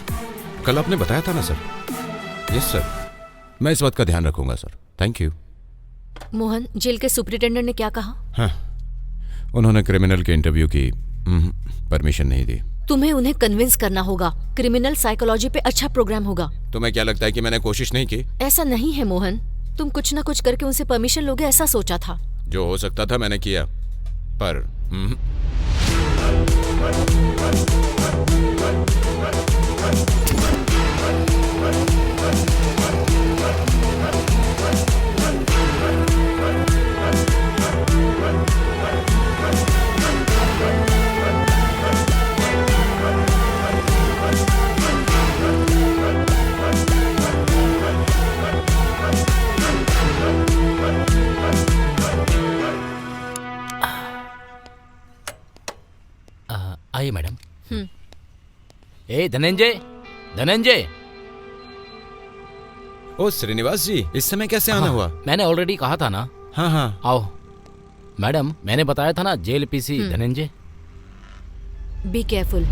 कल आपने बताया था ना सर? यस सर, मैं इस बात का ध्यान रखूंगा sir. Thank you. Mohan, jail के सुपरिटेंडेंट ने क्या कहा? हाँ, उन्होंने क्रिमिनल के इंटरव्यू की परमिशन नहीं दी। तुम्हें उन्हें कन्विंस करना होगा। क्रिमिनल साइकोलॉजी पे अच्छा प्रोग्राम होगा। तुम्हें क्या लगता है कि मैंने कोशिश नहीं की? ऐसा नहीं है मोहन, तुम कुछ ना कुछ करके उनसे परमिशन लोगे ऐसा सोचा था। जो हो सकता था मैंने किया, पर आइए मैडम। ए धनंजय, धनंजय। ओ श्रीनिवास जी, इस समय कैसे आना हुआ? मैंने ऑलरेडी कहा था ना। हाँ हाँ, आओ। मैडम, मैंने बताया था ना, jail PC Dhananjay. Be careful.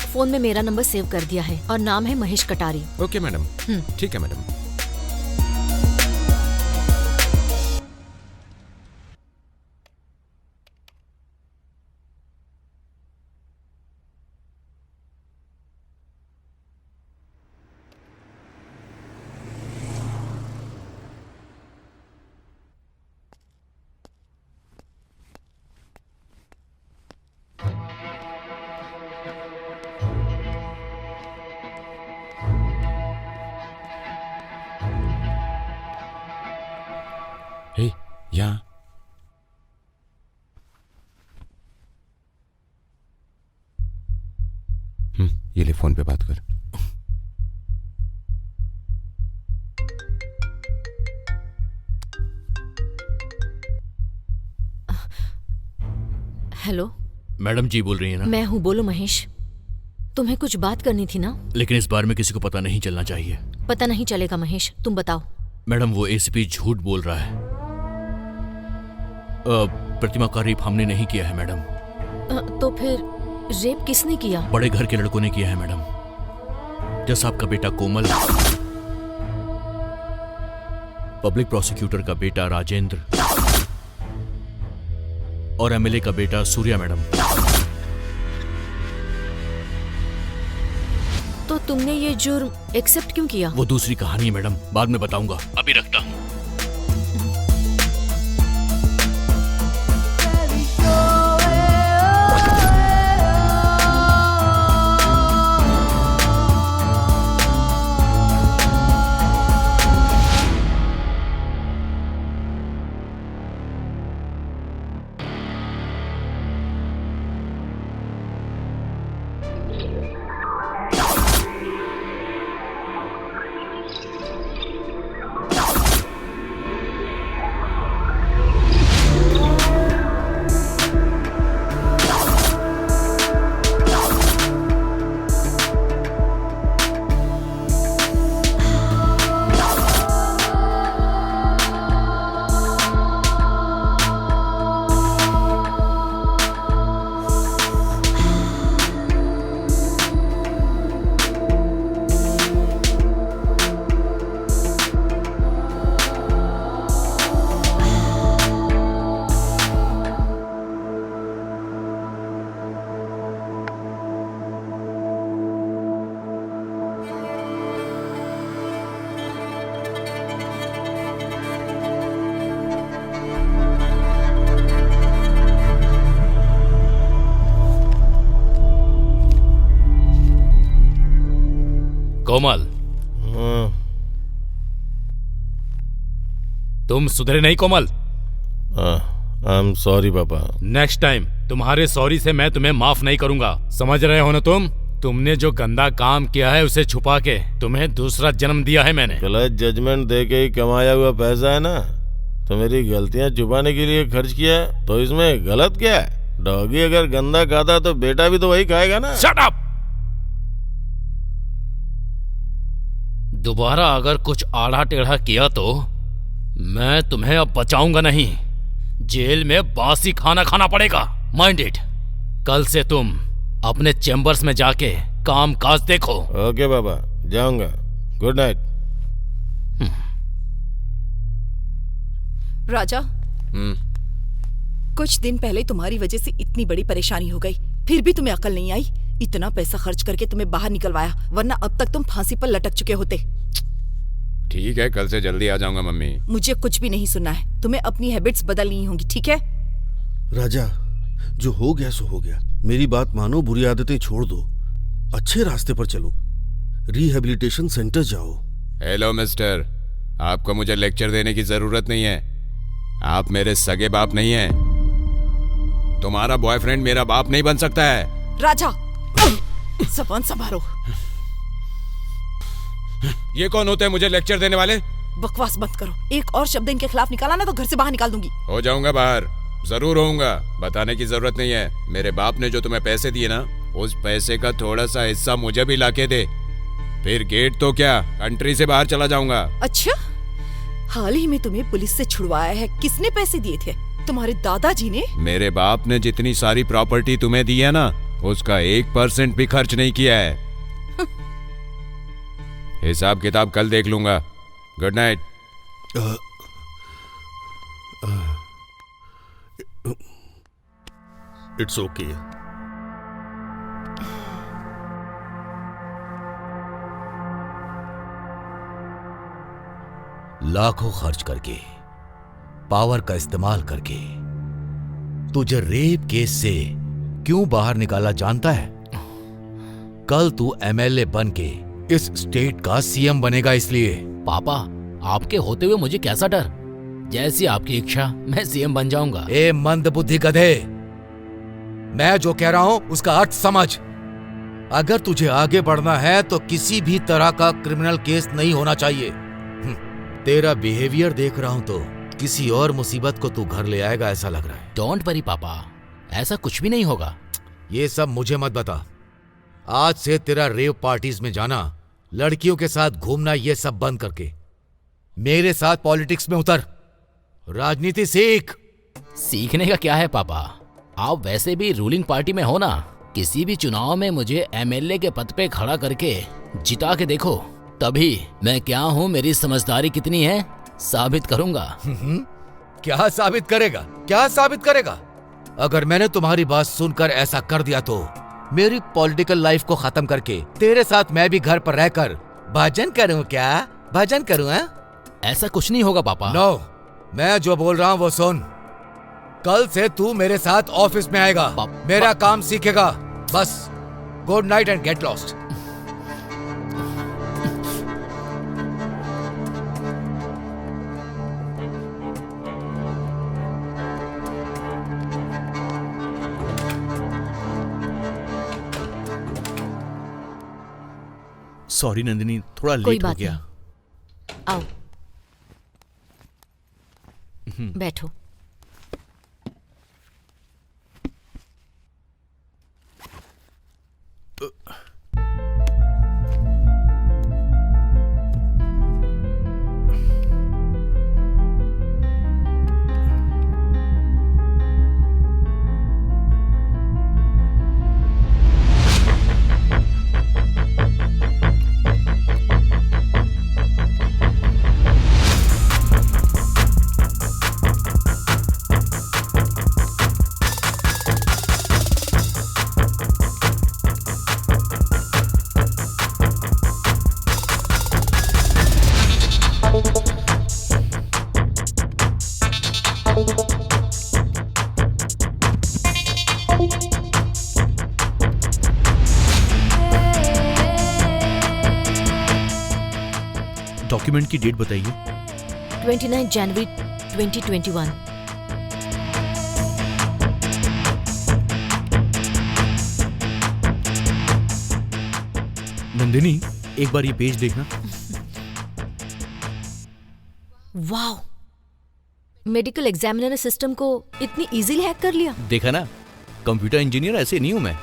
Phone में मेरा नंबर सेव कर दिया है और नाम है महेश कटारी। ओके मैडम, ठीक है मैडम। हे, यहाँ ये ले, फोन पे बात कर। हेलो मैडम जी बोल रही है ना? मैं हूँ, बोलो महेश। तुम्हें कुछ बात करनी थी ना? लेकिन इस बार में किसी को पता नहीं चलना चाहिए। पता नहीं चलेगा महेश, तुम बताओ। मैडम, वो एसीपी झूठ बोल रहा है। प्रतिमा का रेप हमने नहीं किया है मैडम। तो फिर रेप किसने किया? बड़े घर के लड़कों ने किया है मैडम। जैसा आपका बेटा कोमल, पब्लिक प्रोसिक्यूटर का बेटा राजेंद्र और एमएलए का बेटा सूर्या मैडम। तो तुमने ये जुर्म एक्सेप्ट क्यों किया? वो दूसरी कहानी है मैडम, बाद में बताऊंगा, अभी रखता हूँ। कोमल, तुम सुधरे नहीं कोमल। आई एम सॉरी पापा। नेक्स्ट टाइम तुम्हारे सॉरी से मैं तुम्हें माफ नहीं करूंगा, समझ रहे हो ना तुम? तुमने जो गंदा काम किया है उसे छुपा के तुम्हें दूसरा जन्म दिया है मैंने। गलत जजमेंट दे के ही कमाया हुआ पैसा है ना, तो मेरी गलतियां छुपाने के लिए खर्च किया है, तो इसमें गलत क्या है? डॉगी अगर गंदा खाता तो बेटा भी तो वही खाएगा ना। Shut up! दोबारा अगर कुछ आड़ा टेढ़ा किया तो मैं तुम्हें अब बचाऊंगा नहीं। जेल में बासी खाना खाना पड़ेगा। Mind it. कल से तुम अपने चेम्बर्स में जाके काम काज देखो। ओके बाबा, जाऊंगा। Good night. राजा, कुछ दिन पहले तुम्हारी वजह से इतनी बड़ी परेशानी हो गई, फिर भी तुम्हें अकल नहीं आई। इतना पैसा खर्च करके तुम्हें बाहर निकलवाया, वरना अब तक तुम फांसी पर लटक चुके होते। ठीक है, कल से जल्दी आ जाऊंगा मम्मी। मुझे कुछ भी नहीं सुनना है। तुम्हें अपनी हैबिट्स बदलनी होंगी, ठीक है? राजा, जो हो गया सो हो गया। मेरी बात मानो, बुरी आदतें छोड़ दो, अच्छे रास्ते पर चलो, रिहेबिलिटेशन सेंटर जाओ। हेलो मिस्टर, आपको मुझे लेक्चर देने की जरूरत नहीं है। आप मेरे सगे बाप नहीं हैं। तुम्हारा बॉयफ्रेंड मेरा बाप नहीं बन सकता है। राजा, ज़बान संभालो। ये कौन होते हैं मुझे लेक्चर देने वाले? बकवास बंद करो। एक और शब्द इनके खिलाफ निकाला ना तो घर से बाहर निकाल दूंगी। हो जाऊंगा बाहर, जरूर होऊंगा। बताने की जरूरत नहीं है। मेरे बाप ने जो तुम्हें पैसे दिए ना, उस पैसे का थोड़ा सा हिस्सा मुझे भी लाके दे, फिर गेट तो क्या, कंट्री से बाहर चला जाऊंगा। अच्छा, हाल ही में तुम्हें पुलिस से छुड़वाया है, किसने पैसे दिए थे? तुम्हारे दादाजी ने? मेरे बाप ने जितनी सारी प्रॉपर्टी तुम्हें दी है ना, उसका 1% भी खर्च नहीं किया है। हिसाब किताब कल देख लूंगा। Good night. It's okay. लाखों खर्च करके, पावर का इस्तेमाल करके तुझे रेप केस से क्यों बाहर निकाला जानता है? कल तू एमएलए बन के इस स्टेट का सीएम बनेगा, इसलिए। पापा, आपके होते हुए मुझे कैसा डर? जैसी आपकी इच्छा, मैं सीएम बन जाऊंगा। ए मंदबुद्धि गधे, मैं जो कह रहा हूं उसका अर्थ समझ। अगर तुझे आगे बढ़ना है तो किसी भी तरह का क्रिमिनल केस नहीं होना चाहिए। तेरा बिहेवियर देख रहा हूं तो किसी और मुसीबत को तू घर ले आएगा ऐसा लग रहा है। डोंट वरी पापा, ऐसा कुछ भी नहीं होगा। ये सब मुझे मत बता। आज से तेरा रेव पार्टीज में जाना, लड़कियों के साथ घूमना, ये सब बंद करके मेरे साथ पॉलिटिक्स में उतर। राजनीति सीख। सीखने का क्या है पापा? आप वैसे भी रूलिंग पार्टी में हो ना। किसी भी चुनाव में मुझे एमएलए के पद पे खड़ा करके जिता के देखो, तभी मैं क्या हूँ, मेरी समझदारी कितनी है, साबित करूंगा। क्या साबित करेगा? क्या साबित करेगा? अगर मैंने तुम्हारी बात सुनकर ऐसा कर दिया तो मेरी पॉलिटिकल लाइफ को खत्म करके तेरे साथ मैं भी घर पर रहकर भजन करूं। क्या भजन करूं? है ऐसा कुछ नहीं होगा पापा। नो, मैं जो बोल रहा हूं वो सुन। कल से तू मेरे साथ ऑफिस में आएगा, मेरा काम सीखेगा। बस good night and get lost. Sorry Nandini, थोड़ा कोई लेट हो बात गया। नहीं। आओ, बैठो। डॉक्यूमेंट की डेट बताइए। 29 जनवरी 2021। नंदिनी, एक बार ये पेज देखना। वाह, मेडिकल एग्जामिनर ने सिस्टम को इतनी इजीली हैक कर लिया। देखा ना, कंप्यूटर इंजीनियर ऐसे नहीं हूं मैं।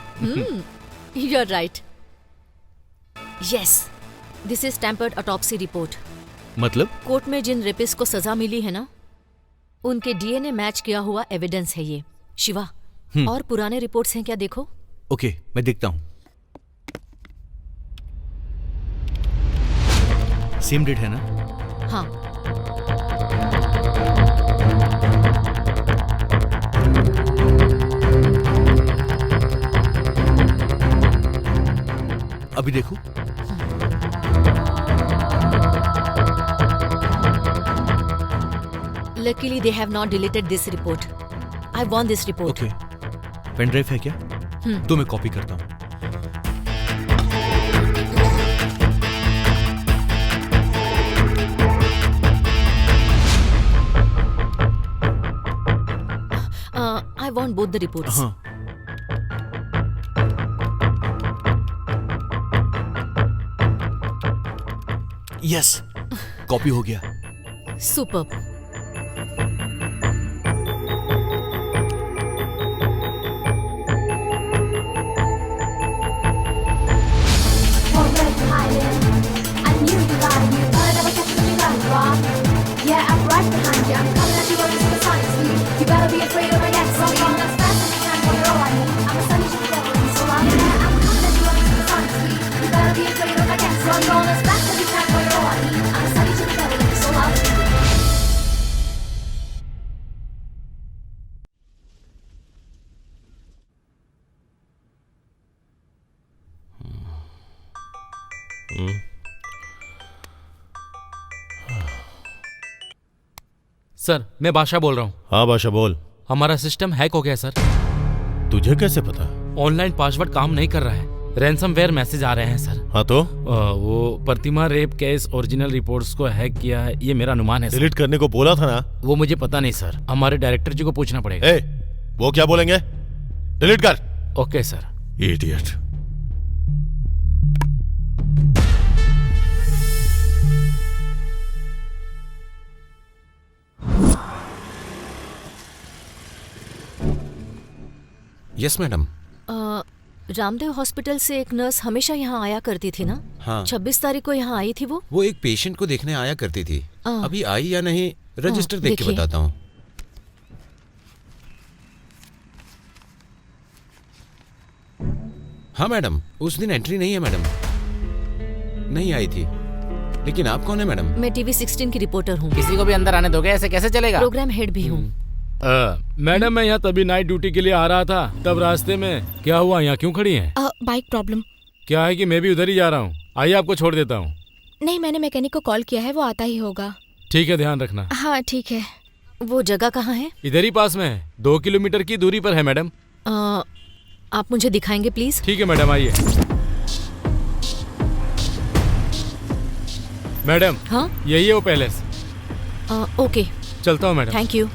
You are right. Yes, this is tampered autopsy report. मतलब? कोर्ट में जिन रेपिस्ट को सजा मिली है ना, उनके डीएनए मैच किया हुआ एविडेंस है ये। शिवा, और पुराने रिपोर्ट्स हैं क्या, देखो। ओके, मैं देखता हूँ। सेम डेट है ना? हाँ। अभी देखो। Luckily they have not deleted this report. I want this report. Okay, pen drive है क्या? तो मैं कॉपी करता हूँ। I want both the reports. हाँ। यस, कॉपी हो गया। Superb. Yeah, I'm right behind you. I'm coming at you with a sonic speed. You better be afraid of my next song. I'm as fast as you can when you're all I need. I'm a sunny chicken devil, so I'm coming at you with a sonic speed. You better be afraid of my next song. I'm going as fast as you can when you're all I need. I'm a sunny chicken devil, so I'm sir, मैं बादशाह बोल रहा हूँ। हाँ बादशाह बोल। हमारा system hack हो गया सर। तुझे कैसे पता? ऑनलाइन पासवर्ड काम नहीं कर रहा है। रैंसमवेयर मैसेज आ रहे हैं सर। हाँ तो? वो प्रतिमा रेप केस ओरिजिनल रिपोर्ट्स को हैक किया है, ये मेरा अनुमान है सर। डिलीट करने को बोला था ना? वो मुझे पता नहीं सर, हमारे डायरेक्टर जी को पूछना पड़ेगा। वो क्या बोलेंगे? डिलीट कर। Okay sir. Idiot. Yes madam. Ramdev hospital से एक नर्स हमेशा यहाँ आया करती थी ना? हाँ। 26 तारीख को यहाँ आई थी वो एक पेशेंट को देखने आया करती थी। अभी आई या नहीं, रजिस्टर देख के बताता हूँ। हाँ मैडम, उस दिन एंट्री नहीं है मैडम, नहीं आई थी। लेकिन आप कौन है मैडम? मैं टीवी 16 की रिपोर्टर हूँ। किसी को भी अंदर आने दोगे? ऐसे कैसे चलेगा? प्रोग्राम हेड भी हूँ। मैडम, मैं यहाँ तभी नाइट ड्यूटी के लिए आ रहा था, तब रास्ते में क्या हुआ? यहाँ क्यों खड़ी हैं? Bike problem. क्या है कि मैं भी उधर ही जा रहा हूँ। आइए, आपको छोड़ देता हूँ। नहीं, मैंने मैकेनिक को कॉल किया है, वो आता ही होगा। ठीक है, ध्यान रखना। हाँ ठीक है। वो जगह कहाँ है? इधर ही पास में है, 2 किलोमीटर की दूरी पर है मैडम। आप मुझे दिखाएंगे प्लीज? ठीक है मैडम, आइए। मैडम, हाँ, यही है वो पैलेस। ओके, चलता हूँ मैडम। Thank you.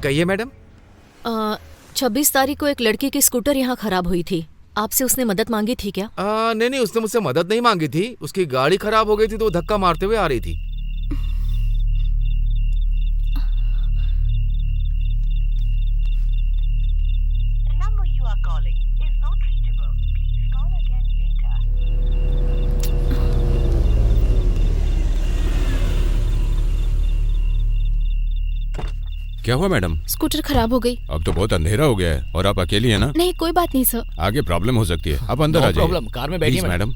कहिए मैडम। 26 तारीख को एक लड़की की स्कूटर यहाँ खराब हुई थी, आपसे उसने मदद मांगी थी क्या? नहीं, उसने मुझसे मदद नहीं मांगी थी। उसकी गाड़ी खराब हो गई थी तो वो धक्का मारते हुए आ रही थी। क्या हुआ मैडम? स्कूटर खराब हो गई। अब तो बहुत अंधेरा हो गया है और आप अकेली है ना? नहीं, कोई बात नहीं सर। आगे प्रॉब्लम हो सकती है, आप अंदर आ जाइए। प्रॉब्लम, कार में बैठिए मैडम।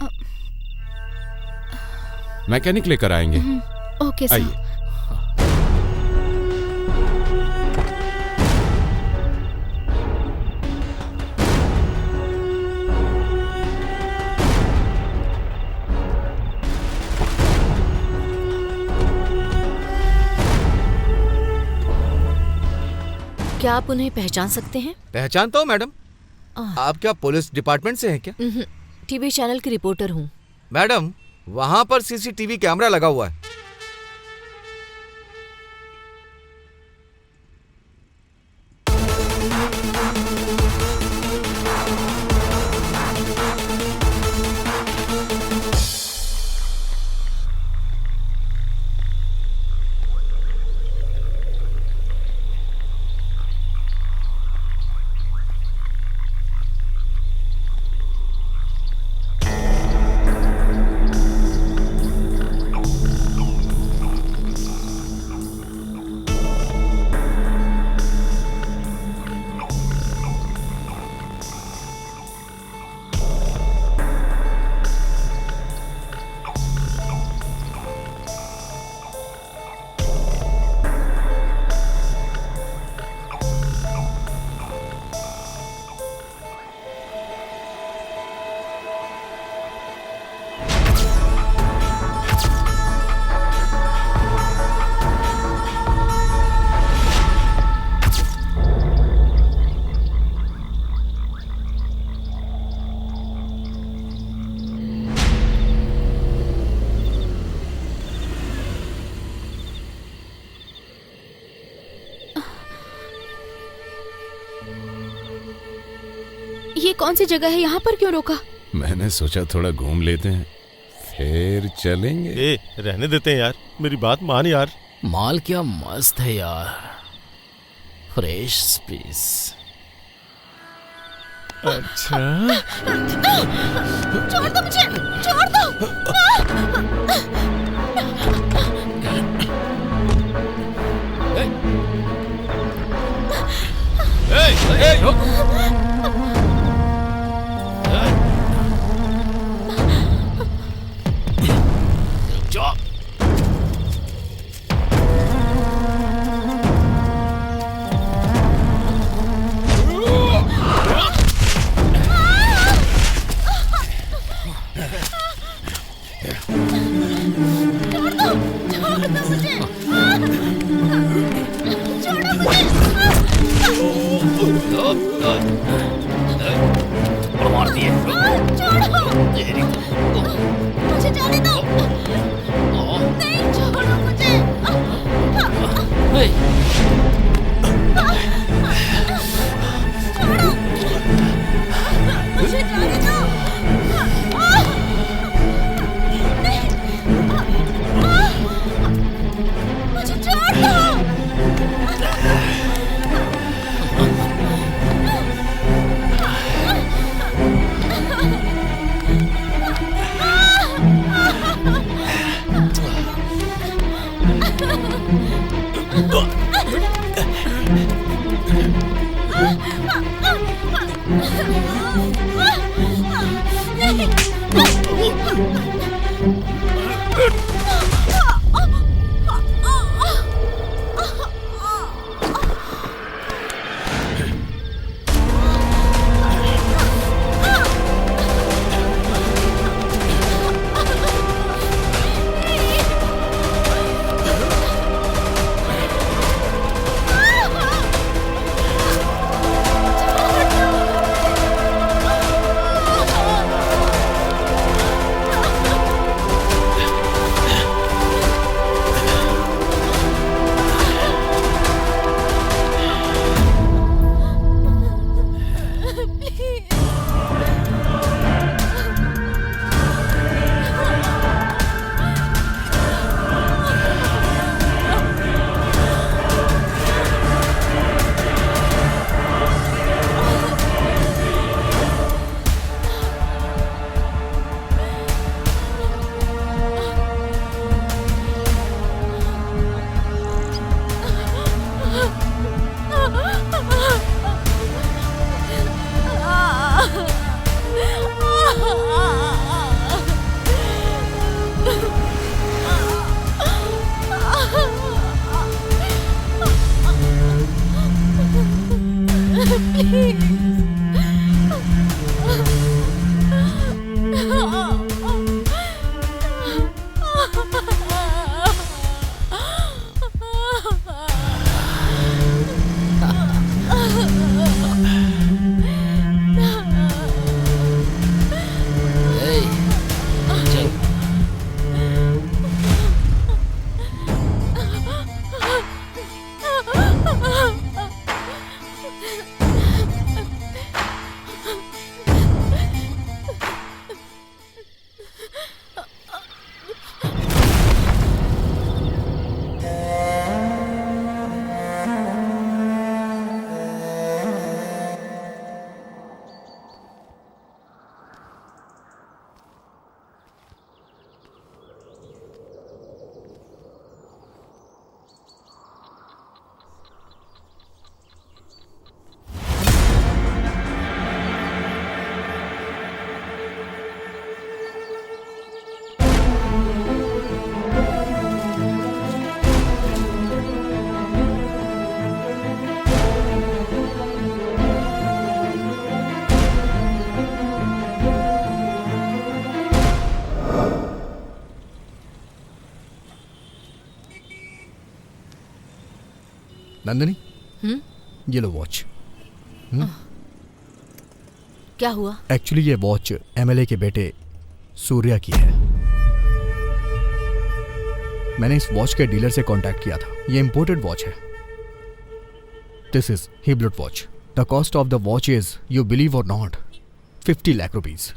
मैकेनिक लेकर आएंगे। Okay sir. आइए। क्या आप उन्हें पहचान सकते हैं? पहचानता हूँ मैडम। आप क्या पुलिस डिपार्टमेंट से हैं क्या? टीवी चैनल की रिपोर्टर हूँ। मैडम, वहाँ पर सीसीटीवी कैमरा लगा हुआ है। ये कौन सी जगह है? यहाँ पर क्यों रोका? मैंने सोचा थोड़ा घूम लेते हैं, फिर चलेंगे। ए, रहने देते हैं यार, मेरी बात मान यार। माल क्या मस्त है यार, फ्रेश पीस। अच्छा, छोड़ दो मुझे, छोड़ दो। मुझे जाने दो। नहीं, छोड़ो मुझे। छोड़ो, मुझे जाने दो। मुझे छोड़ दो। नंदिनी, ये लो वॉच। क्या हुआ? एक्चुअली ये वॉच एमएलए के बेटे सूर्या की है। मैंने इस वॉच के डीलर से कांटेक्ट किया था। ये इंपोर्टेड वॉच है। This is Hublot watch. The cost of the watch is, you believe or not, 50 lakh rupees.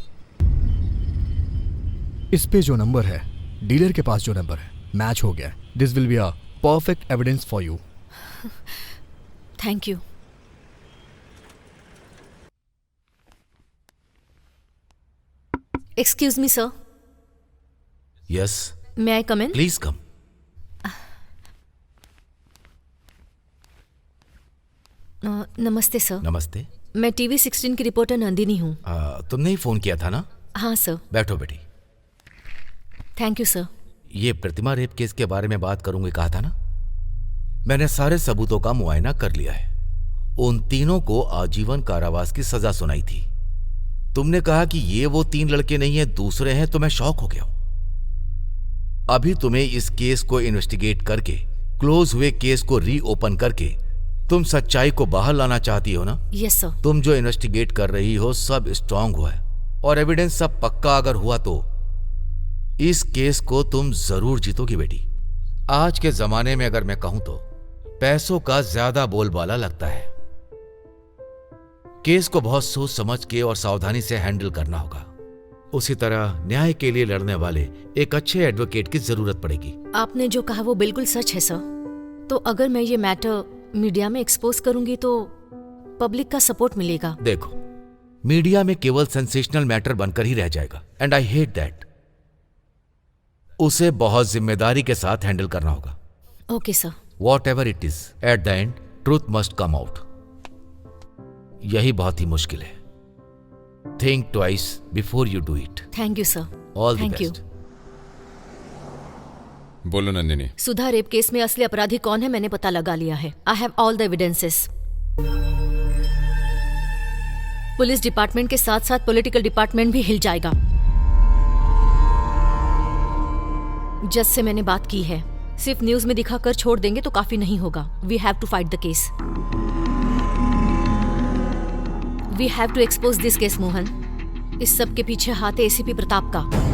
इस पे जो नंबर है, डीलर के पास जो नंबर है, मैच हो गया। This will be a perfect evidence for you. Thank you. Excuse me sir. Yes, may I come in? Please come. नमस्ते सर। नमस्ते। मैं टीवी 16 की रिपोर्टर नंदिनी हूँ। तुमने ही फोन किया था ना? हाँ सर। बैठो बेटी। Thank you sir. ये प्रतिमा रेप केस के बारे में बात करूंगी कहा था ना? मैंने सारे सबूतों का मुआयना कर लिया है। उन तीनों को आजीवन कारावास की सजा सुनाई थी। तुमने कहा कि ये वो 3 लड़के नहीं है, दूसरे हैं, तो मैं शॉक हो गया हूं। अभी तुम्हें इस केस को इन्वेस्टिगेट करके, क्लोज हुए केस को रीओपन करके तुम सच्चाई को बाहर लाना चाहती हो ना? Yes sir. तुम जो इन्वेस्टिगेट कर रही हो सब स्ट्रांग हुआ है और एविडेंस सब पक्का अगर हुआ तो इस केस को तुम जरूर जीतोगी बेटी। आज के जमाने में अगर मैं कहूं तो पैसों का ज्यादा बोलबाला लगता है। केस को बहुत सोच समझ के और सावधानी से हैंडल करना होगा। उसी तरह न्याय के लिए लड़ने वाले एक अच्छे एडवोकेट की जरूरत पड़ेगी। आपने जो कहा वो बिल्कुल सच है सर। तो अगर मैं ये मैटर मीडिया में एक्सपोज करूंगी तो पब्लिक का सपोर्ट मिलेगा। देखो, मीडिया में केवल सेंसेशनल मैटर बनकर ही रह जाएगा एंड आई हेट दैट। उसे बहुत जिम्मेदारी के साथ हैंडल करना होगा। Okay sir. What ever it is, at the end truth must come out. यही बहुत ही मुश्किल है। Think twice before you do it. Thank you sir. All the thank you. Best. बोलो नंदिनी। सुधा रेप केस में असली अपराधी कौन है मैंने पता लगा लिया है। I have all the evidences. Police department के साथ साथ पॉलिटिकल डिपार्टमेंट भी हिल जाएगा। जज से मैंने बात की है। सिर्फ न्यूज में दिखाकर छोड़ देंगे तो काफी नहीं होगा। We have to fight the case. We have to expose this case Mohan. इस सब के पीछे हाथ है एसीपी प्रताप का।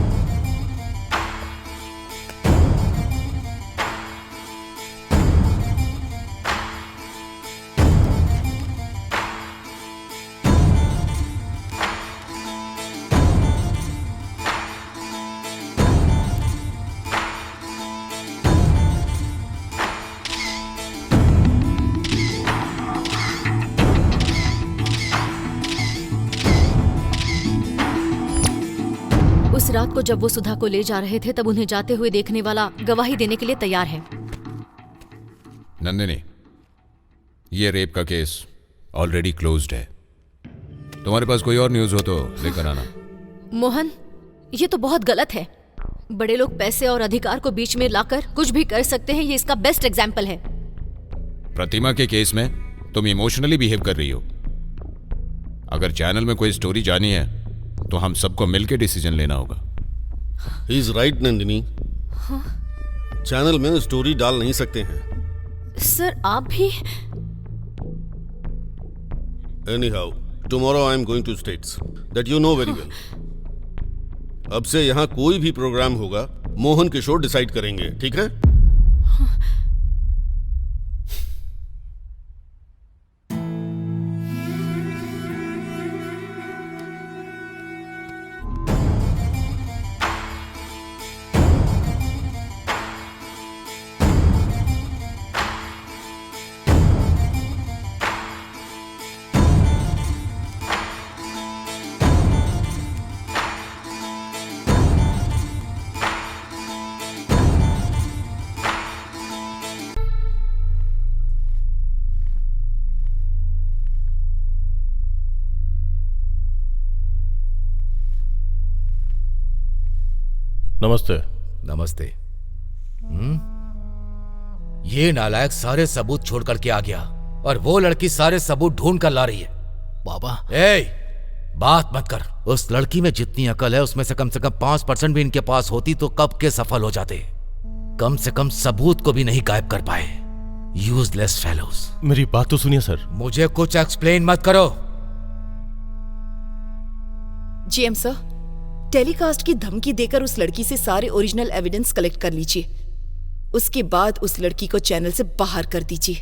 उस रात को जब वो सुधा को ले जा रहे थे तब उन्हें जाते हुए देखने वाला गवाही देने के लिए तैयार है। नंदिनी, ये रेप का केस ऑलरेडी क्लोज्ड है। तुम्हारे पास कोई और न्यूज़ हो तो लेकर आना। मोहन, ये तो बहुत गलत है। बड़े लोग पैसे और अधिकार को बीच में लाकर कुछ भी कर सकते हैं। ये इसका बेस्ट एग्जाम्पल है। प्रतिमा के केस में तुम इमोशनली बिहेव कर रही हो। अगर चैनल में कोई स्टोरी जानी है तो हम सबको मिलकर डिसीजन लेना होगा। He is right Nandini. Channel में स्टोरी डाल नहीं सकते हैं। सर आप भी? Anyhow, tomorrow I am going to States, that you know very well. अब से यहाँ कोई भी प्रोग्राम होगा मोहन किशोर डिसाइड करेंगे, ठीक है? नमस्ते। नमस्ते। ये नालायक सारे सबूत छोड़ करके आ गया और वो लड़की सारे सबूत ढूंढ कर ला रही है। बाबा, बात मत कर। उस लड़की में जितनी अकल है उसमें से कम 5% भी इनके पास होती तो कब के सफल हो जाते। कम से कम सबूत को भी नहीं गायब कर पाए। Useless fellows. मेरी बात तो सुनिए सर। मुझे कुछ एक्सप्लेन मत करो। जीएम सर, टेलीकास्ट की धमकी देकर उस लड़की से सारे ओरिजिनल एविडेंस कलेक्ट कर लीजिए। उसके बाद उस लड़की को चैनल से बाहर कर दीजिए।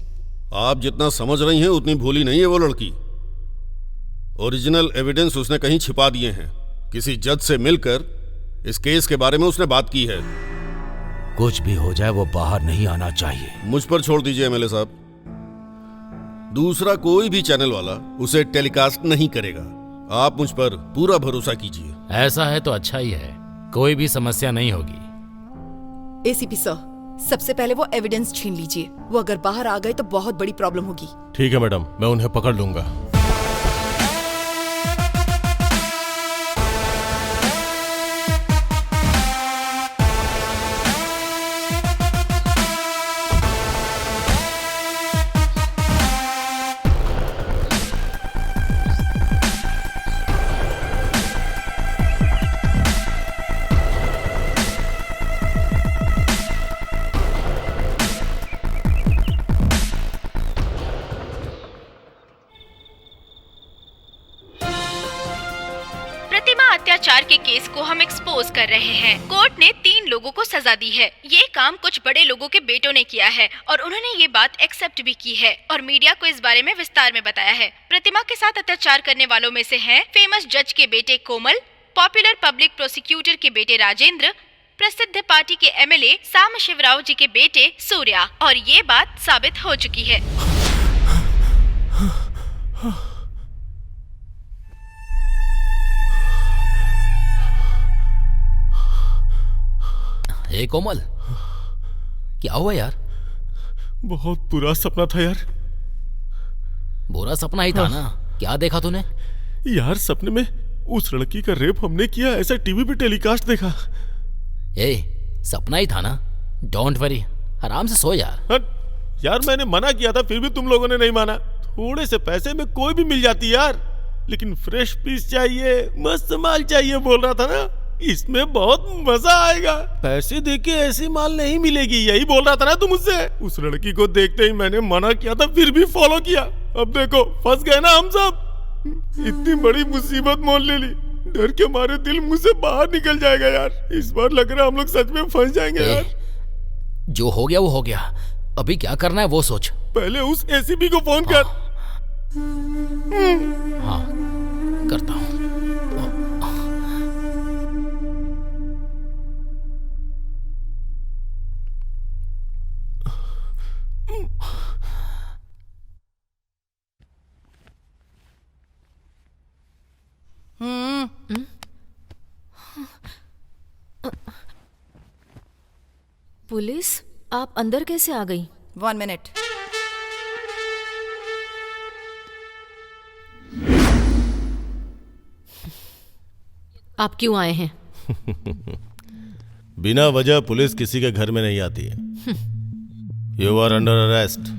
आप जितना समझ रही हैं उतनी भोली नहीं है वो लड़की। ओरिजिनल एविडेंस उसने कहीं छिपा दिए हैं। किसी जज से मिलकर इस केस के बारे में उसने बात की है। कुछ भी हो जाए वो बाहर नहीं आना चाहिए। मुझ पर छोड़ दीजिए एमएलए साहब, दूसरा कोई भी चैनल वाला उसे टेलीकास्ट नहीं करेगा। आप मुझ पर पूरा भरोसा कीजिए। ऐसा है तो अच्छा ही है, कोई भी समस्या नहीं होगी। एसीपी सर, सबसे पहले वो एविडेंस छीन लीजिए। वो अगर बाहर आ गए तो बहुत बड़ी प्रॉब्लम होगी। ठीक है मैडम, मैं उन्हें पकड़ लूंगा। अत्याचार के केस को हम एक्सपोज कर रहे हैं। कोर्ट ने 3 लोगों को सजा दी है। ये काम कुछ बड़े लोगों के बेटों ने किया है और उन्होंने ये बात एक्सेप्ट भी की है और मीडिया को इस बारे में विस्तार में बताया है। प्रतिमा के साथ अत्याचार करने वालों में से हैं फेमस जज के बेटे कोमल, पॉपुलर पब्लिक प्रोसिक्यूटर के बेटे राजेंद्र, प्रसिद्ध पार्टी के एमएलए साम शिवराव जी के बेटे सूर्या, और ये बात साबित हो चुकी है। हे कोमल, क्या हुआ यार? बहुत बुरा सपना था यार। बुरा सपना ही था ना? क्या देखा तूने? यार सपने में उस लड़की का रेप हमने किया, ऐसा टीवी पे टेलीकास्ट देखा। ए, सपना ही था ना? डोंट वरी, आराम से सो यार। यार मैंने मना किया था, फिर भी तुम लोगों ने नहीं माना। थोड़े से पैसे में कोई भी मिल जाती यार, लेकिन फ्रेश पीस चाहिए, मस्त माल चाहिए बोल रहा था ना। इसमें बहुत मजा आएगा। पैसे देके ऐसी माल नहीं मिलेगी, यही बोल रहा था ना तू मुझसे। उस लड़की को देखते ही मैंने मना किया था, फिर भी फॉलो किया। अब देखो फंस गए ना हम सब। इतनी बड़ी मुसीबत मोल ले ली, डर के मारे दिल मुंह से बाहर निकल जाएगा यार। इस बार लग रहा है हम लोग सच में फंस जाएंगे यार। जो हो गया वो हो गया, अभी क्या करना है वो सोच। पहले उस एसीपी को फोन कर। हाँ, करता हूँ। पुलिस, आप अंदर कैसे आ गई? 1 मिनट। आप क्यों आए हैं? बिना वजह पुलिस किसी के घर में नहीं आती है। You are under arrest.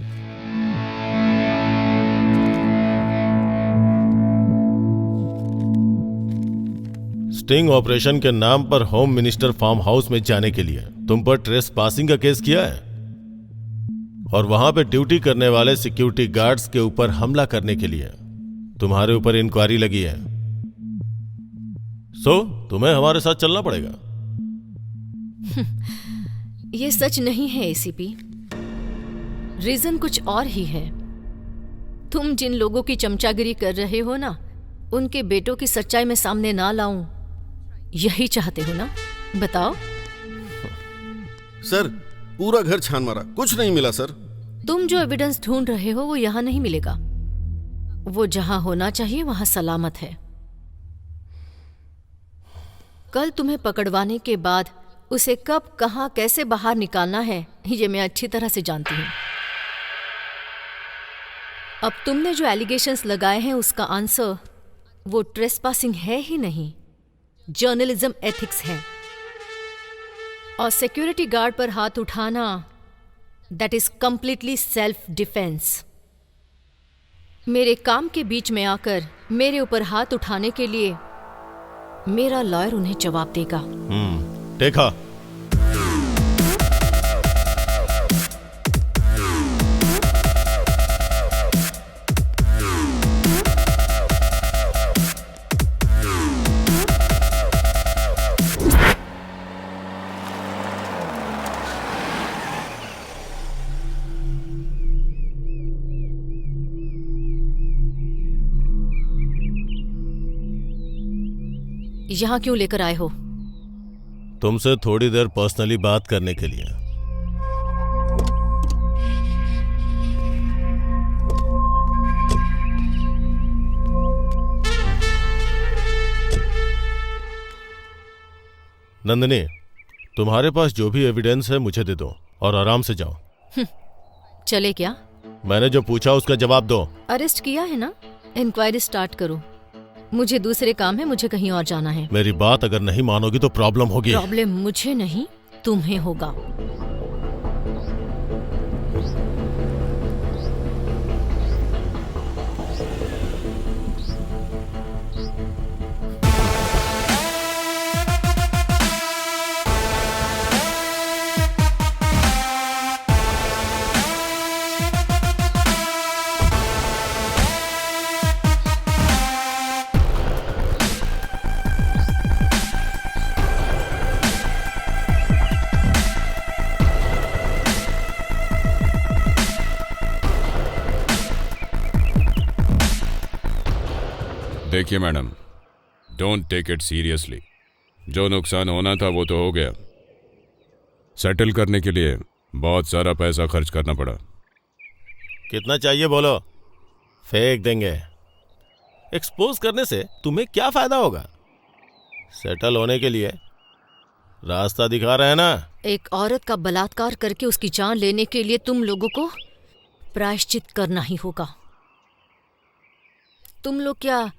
Sting operation के नाम पर होम मिनिस्टर फार्म हाउस में जाने के लिए तुम पर ट्रेसपासिंग का केस किया है और वहां पे ड्यूटी करने वाले सिक्योरिटी गार्ड्स के ऊपर हमला करने के लिए तुम्हारे ऊपर इंक्वायरी लगी है। सो तुम्हें हमारे साथ चलना पड़ेगा। ये सच नहीं है एसीपी, रीजन कुछ और ही है। तुम जिन लोगों की चमचागिरी कर रहे हो ना, उनके बेटों की सच्चाई में सामने ना लाऊं, यही चाहते हो ना? बताओ। सर, पूरा घर छान मारा, कुछ नहीं मिला सर। तुम जो एविडेंस ढूंढ रहे हो वो यहाँ नहीं मिलेगा। वो जहां होना चाहिए वहां सलामत है। कल तुम्हें पकड़वाने के बाद उसे कब, कहां, कैसे बाहर निकालना है ये मैं अच्छी तरह से जानती हूँ। अब तुमने जो एलिगेशंस लगाए हैं उसका आंसर वो ट्रेसपासिंग है ही नहीं, जर्नलिज्म एथिक्स है। और सिक्योरिटी गार्ड पर हाथ उठाना, that is completely self defence. मेरे काम के बीच में आकर मेरे ऊपर हाथ उठाने के लिए मेरा लॉयर उन्हें जवाब देगा। देखा। यहाँ क्यों लेकर आए हो? तुमसे थोड़ी देर पर्सनली बात करने के लिए। नंदिनी, तुम्हारे पास जो भी एविडेंस है मुझे दे दो और आराम से जाओ। चले क्या? मैंने जो पूछा उसका जवाब दो। अरेस्ट किया है ना, इंक्वायरी स्टार्ट करो। मुझे दूसरे काम है, मुझे कहीं और जाना है। मेरी बात अगर नहीं मानोगी तो प्रॉब्लम होगी। प्रॉब्लम मुझे नहीं, तुम्हें होगा। देखिए madam, don't take it seriously. जो नुकसान होना था वो तो हो गया। सेटल करने के लिए बहुत सारा पैसा खर्च करना पड़ा। कितना चाहिए बोलो, फेंक देंगे। एक्सपोज करने से तुम्हें क्या फायदा होगा? सेटल होने के लिए रास्ता दिखा रहे हैं ना। एक औरत का बलात्कार करके उसकी जान लेने के लिए तुम लोगों को प्रायश्चित करना ही होगा। तुम लोग क्या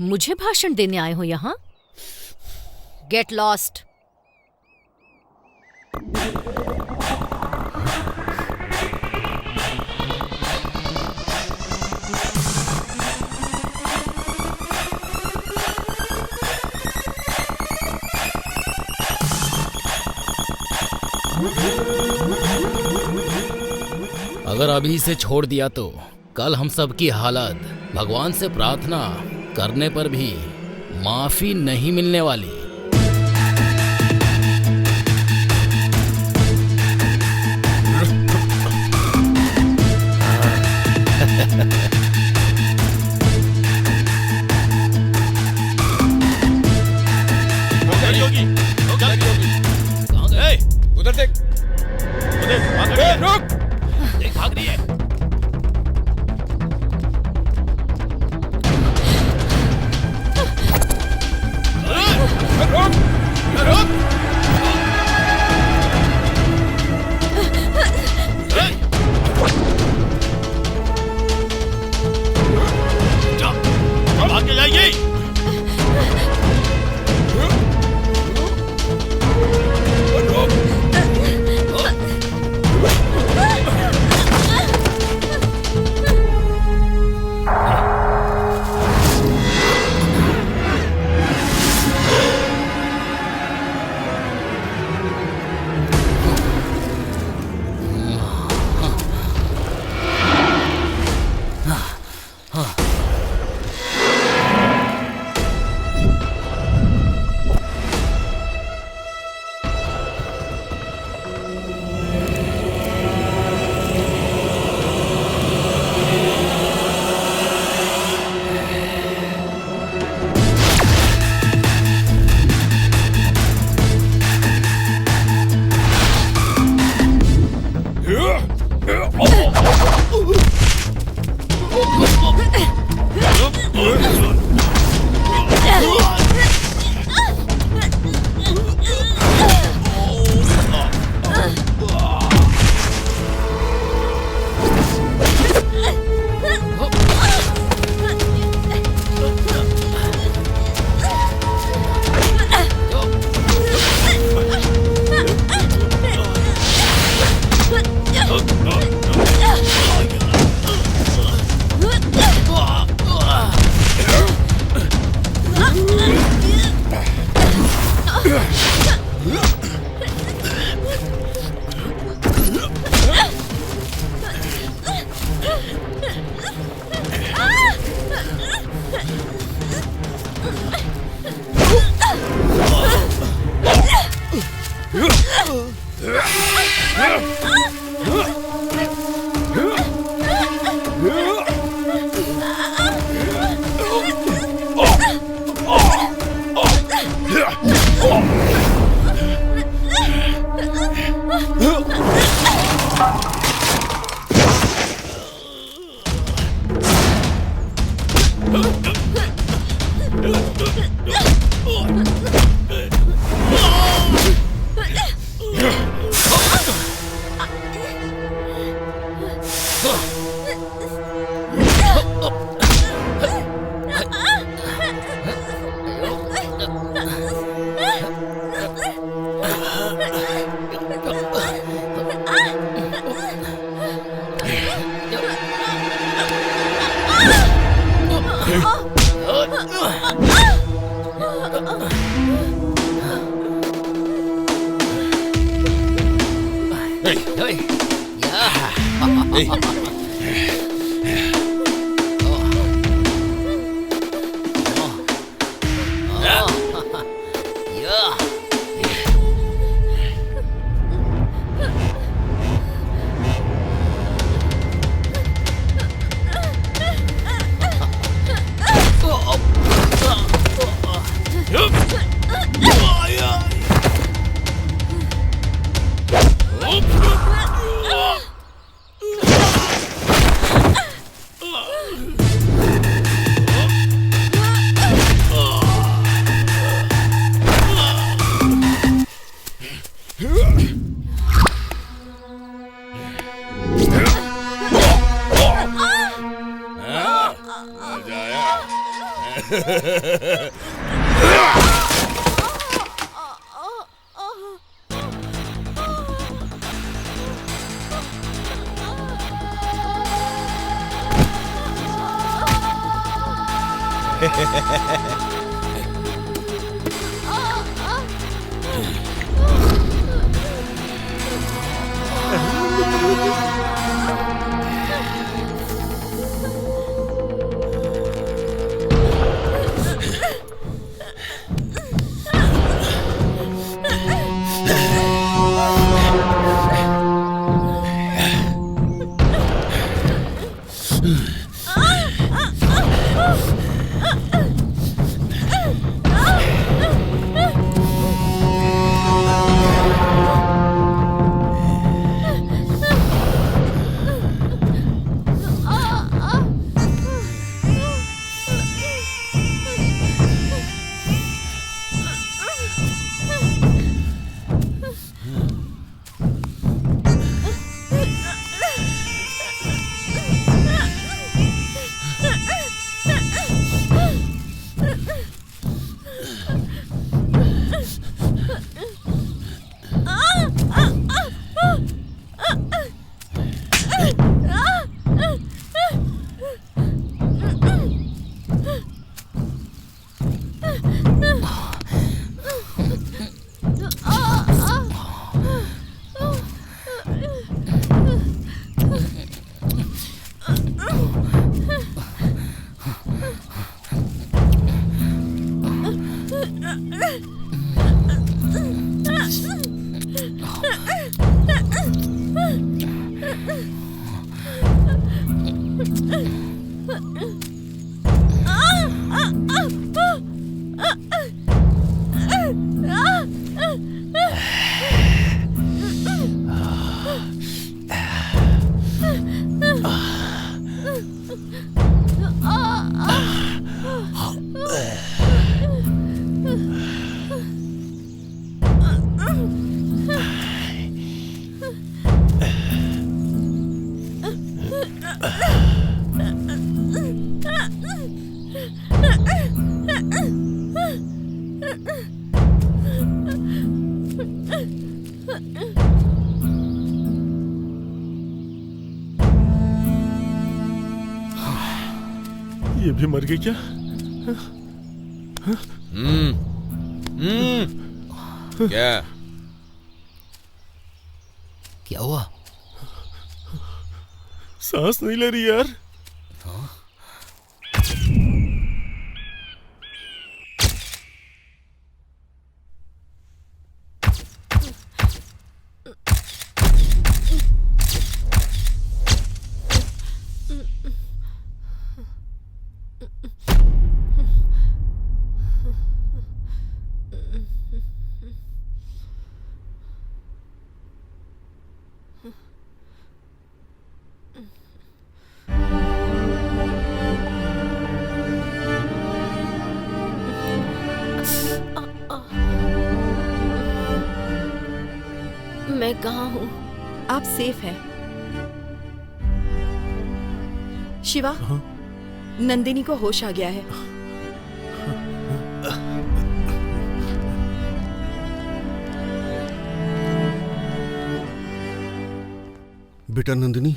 मुझे भाषण देने आए हो यहाँ? Get lost. अगर अभी इसे छोड़ दिया तो कल हम सब की हालत भगवान से प्रार्थना करने पर भी माफी नहीं मिलने वाली। उधर देख, रुक, देख भाग रही है। ये भी मर गई क्या? क्या क्या हुआ? सांस नहीं ले रही यार। मैं कहाँ हूँ? आप सेफ हैं। शिवा, नंदिनी को होश आ गया है। बेटा नंदिनी,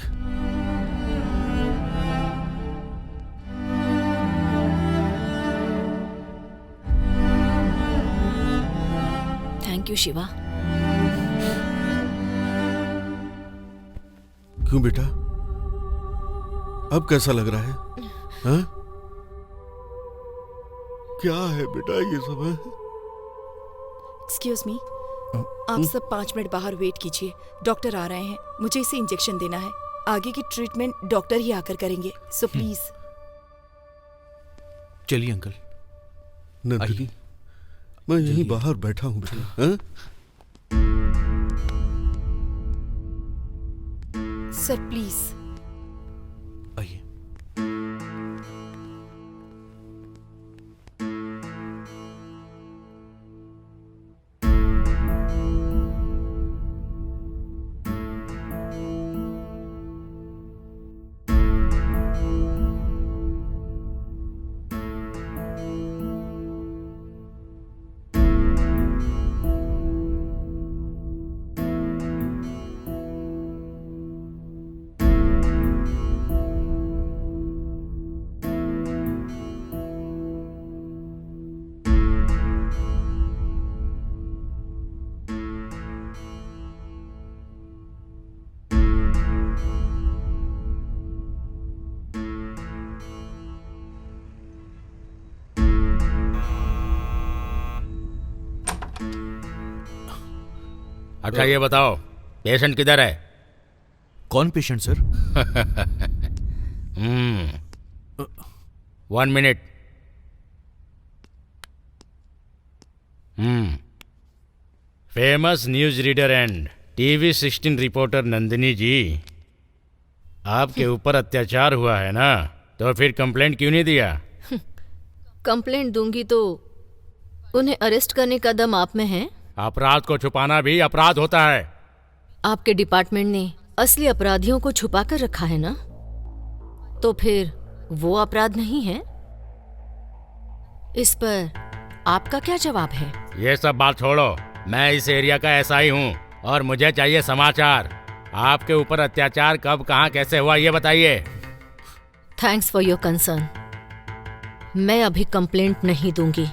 थैंक यू शिवा। क्यों बेटा, अब कैसा लग रहा है? हाँ? क्या है बेटा ये सब? एक्सक्यूज मी, आप सब 5 मिनट बाहर वेट कीजिए, डॉक्टर आ रहे हैं। मुझे इसे इंजेक्शन देना है। आगे की ट्रीटमेंट डॉक्टर ही आकर करेंगे, सो प्लीज। चलिए अंकल। नंदिनी, मैं यहीं बाहर बैठा हूँ बेटा। हाँ? Sir please. आइए। अच्छा ये बताओ, पेशेंट किधर है? कौन patient sir? 1 minute. Famous news reader and TV 16 reporter Nandini ji, आपके ऊपर अत्याचार हुआ है ना, तो फिर कंप्लेंट क्यों नहीं दिया? कंप्लेंट दूंगी तो उन्हें अरेस्ट करने का दम आप में है? अपराध को छुपाना भी अपराध होता है। आपके डिपार्टमेंट ने असली अपराधियों को छुपा कर रखा है ना, तो फिर वो अपराध नहीं है? इस पर आपका क्या जवाब है? ये सब बात छोड़ो, मैं इस एरिया का एसआई हूँ और मुझे चाहिए समाचार। आपके ऊपर अत्याचार कब, कहाँ, कैसे हुआ, ये बताइए। Thanks for your concern. मैं अभी कंप्लेंट नहीं दूंगी।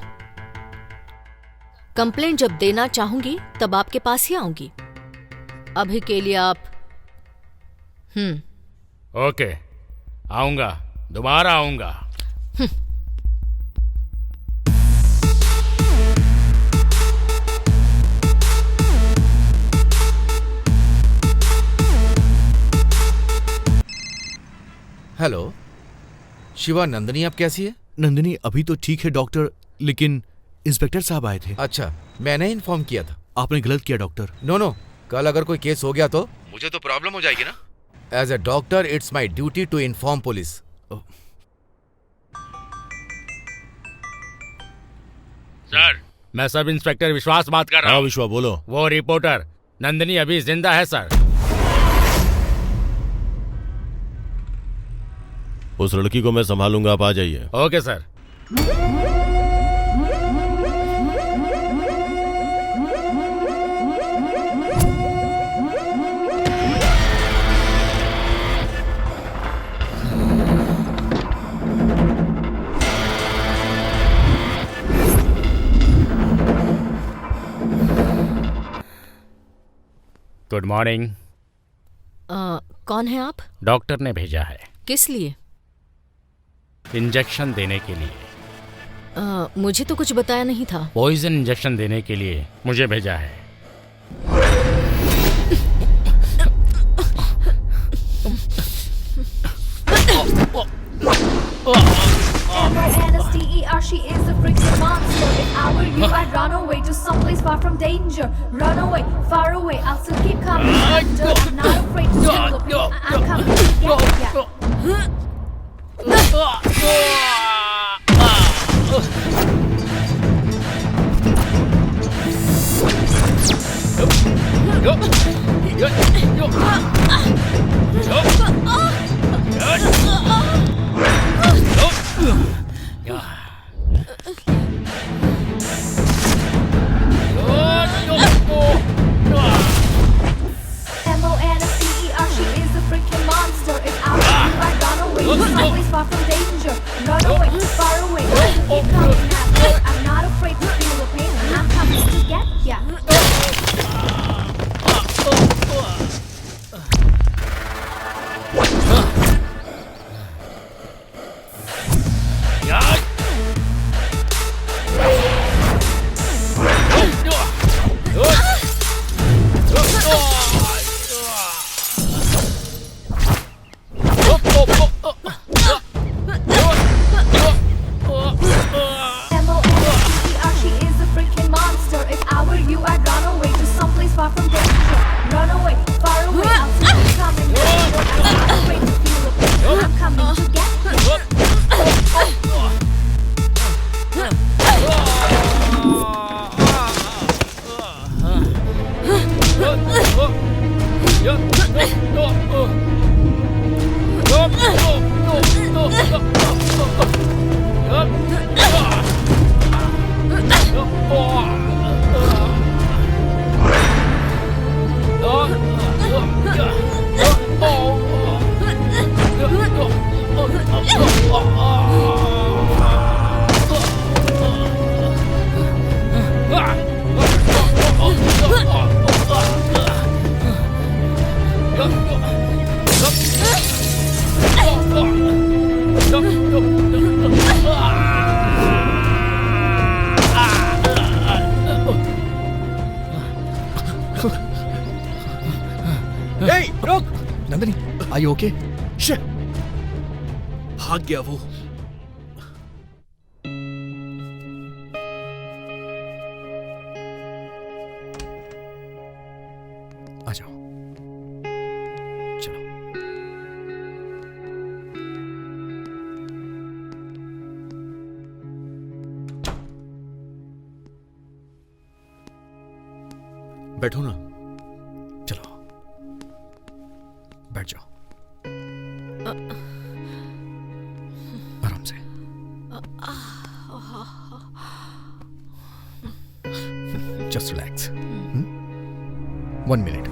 कंप्लेंट जब देना चाहूंगी तब आपके पास ही आऊंगी। अभी के लिए आप ओके, आऊंगा, दोबारा आऊंगा। हेलो शिवा, नंदिनी आप कैसी है? नंदिनी अभी तो ठीक है डॉक्टर, लेकिन इंस्पेक्टर साहब आए थे। अच्छा, मैंने इन्फॉर्म किया था। आपने गलत किया डॉक्टर। नो, कल अगर कोई केस हो गया तो मुझे तो प्रॉब्लम हो जाएगी ना। As a doctor it's my duty to inform police. Sir, मैं सब इंस्पेक्टर विश्वास बात कर रहा हूँ। विश्वा बोलो। वो रिपोर्टर नंदिनी अभी जिंदा है सर। उस लड़की को मैं संभालूंगा, आप आ जाइए। Okay sir. Good morning. कौन है आप? डॉक्टर ने भेजा है। किस लिए? इंजेक्शन देने के लिए। मुझे तो कुछ बताया नहीं था। पॉइजन इंजेक्शन देने के लिए मुझे भेजा है। M-I-N-S-T-E-R, she is a freaking monster. If I were you, I'd run away to someplace far from danger. Run away, far away, I'll still keep coming under. I'm not afraid to stand up. I'm coming to get ya. I okay? भाग गया वो। आ जाओ, चलो। बैठो ना। चलो, बैठ जाओ। आराम से। Just relax. 1 मिनट।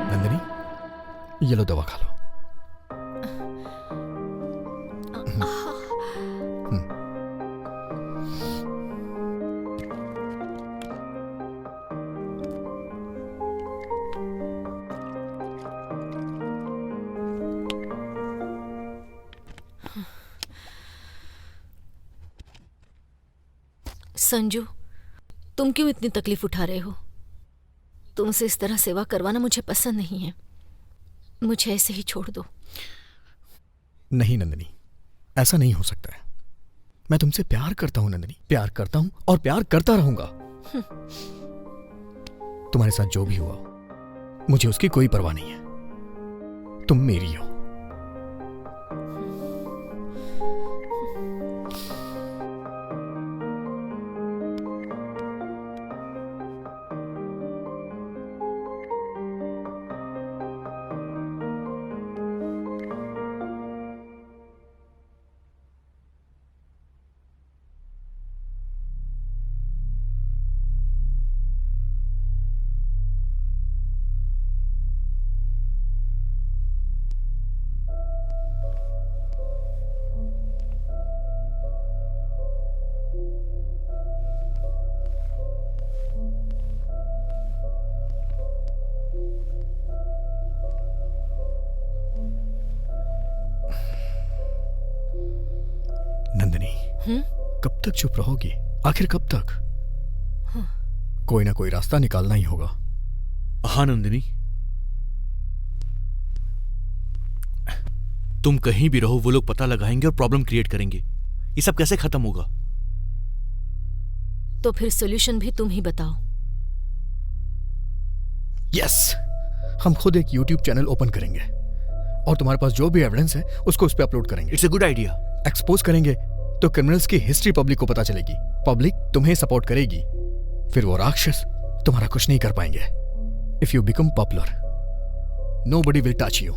नंदिनी, ये लो, दवा खा लो। संजू, तुम क्यों इतनी तकलीफ उठा रहे हो? तुमसे इस तरह सेवा करवाना मुझे पसंद नहीं है। मुझे ऐसे ही छोड़ दो। नहीं नंदिनी, ऐसा नहीं हो सकता है। मैं तुमसे प्यार करता हूं नंदिनी, प्यार करता हूं और प्यार करता रहूंगा। तुम्हारे साथ जो भी हुआ, मुझे उसकी कोई परवाह नहीं है। तुम मेरी हो। नंदिनी, कब तक चुप रहोगी? आखिर कब तक? कोई ना कोई रास्ता निकालना ही होगा। हाँ नंदिनी, तुम कहीं भी रहो, वो लोग पता लगाएंगे और प्रॉब्लम क्रिएट करेंगे। ये सब कैसे खत्म होगा? तो फिर सॉल्यूशन भी तुम ही बताओ। यस, हम खुद एक YouTube चैनल ओपन करेंगे और तुम्हारे पास जो भी एविडेंस है उसको उस पर अपलोड करेंगे। It's a good idea. Expose करेंगे तो क्रिमिनल्स की हिस्ट्री पब्लिक को पता चलेगी। पब्लिक तुम्हें सपोर्ट करेगी, फिर वो राक्षस तुम्हारा कुछ नहीं कर पाएंगे। If you become popular, nobody will touch you.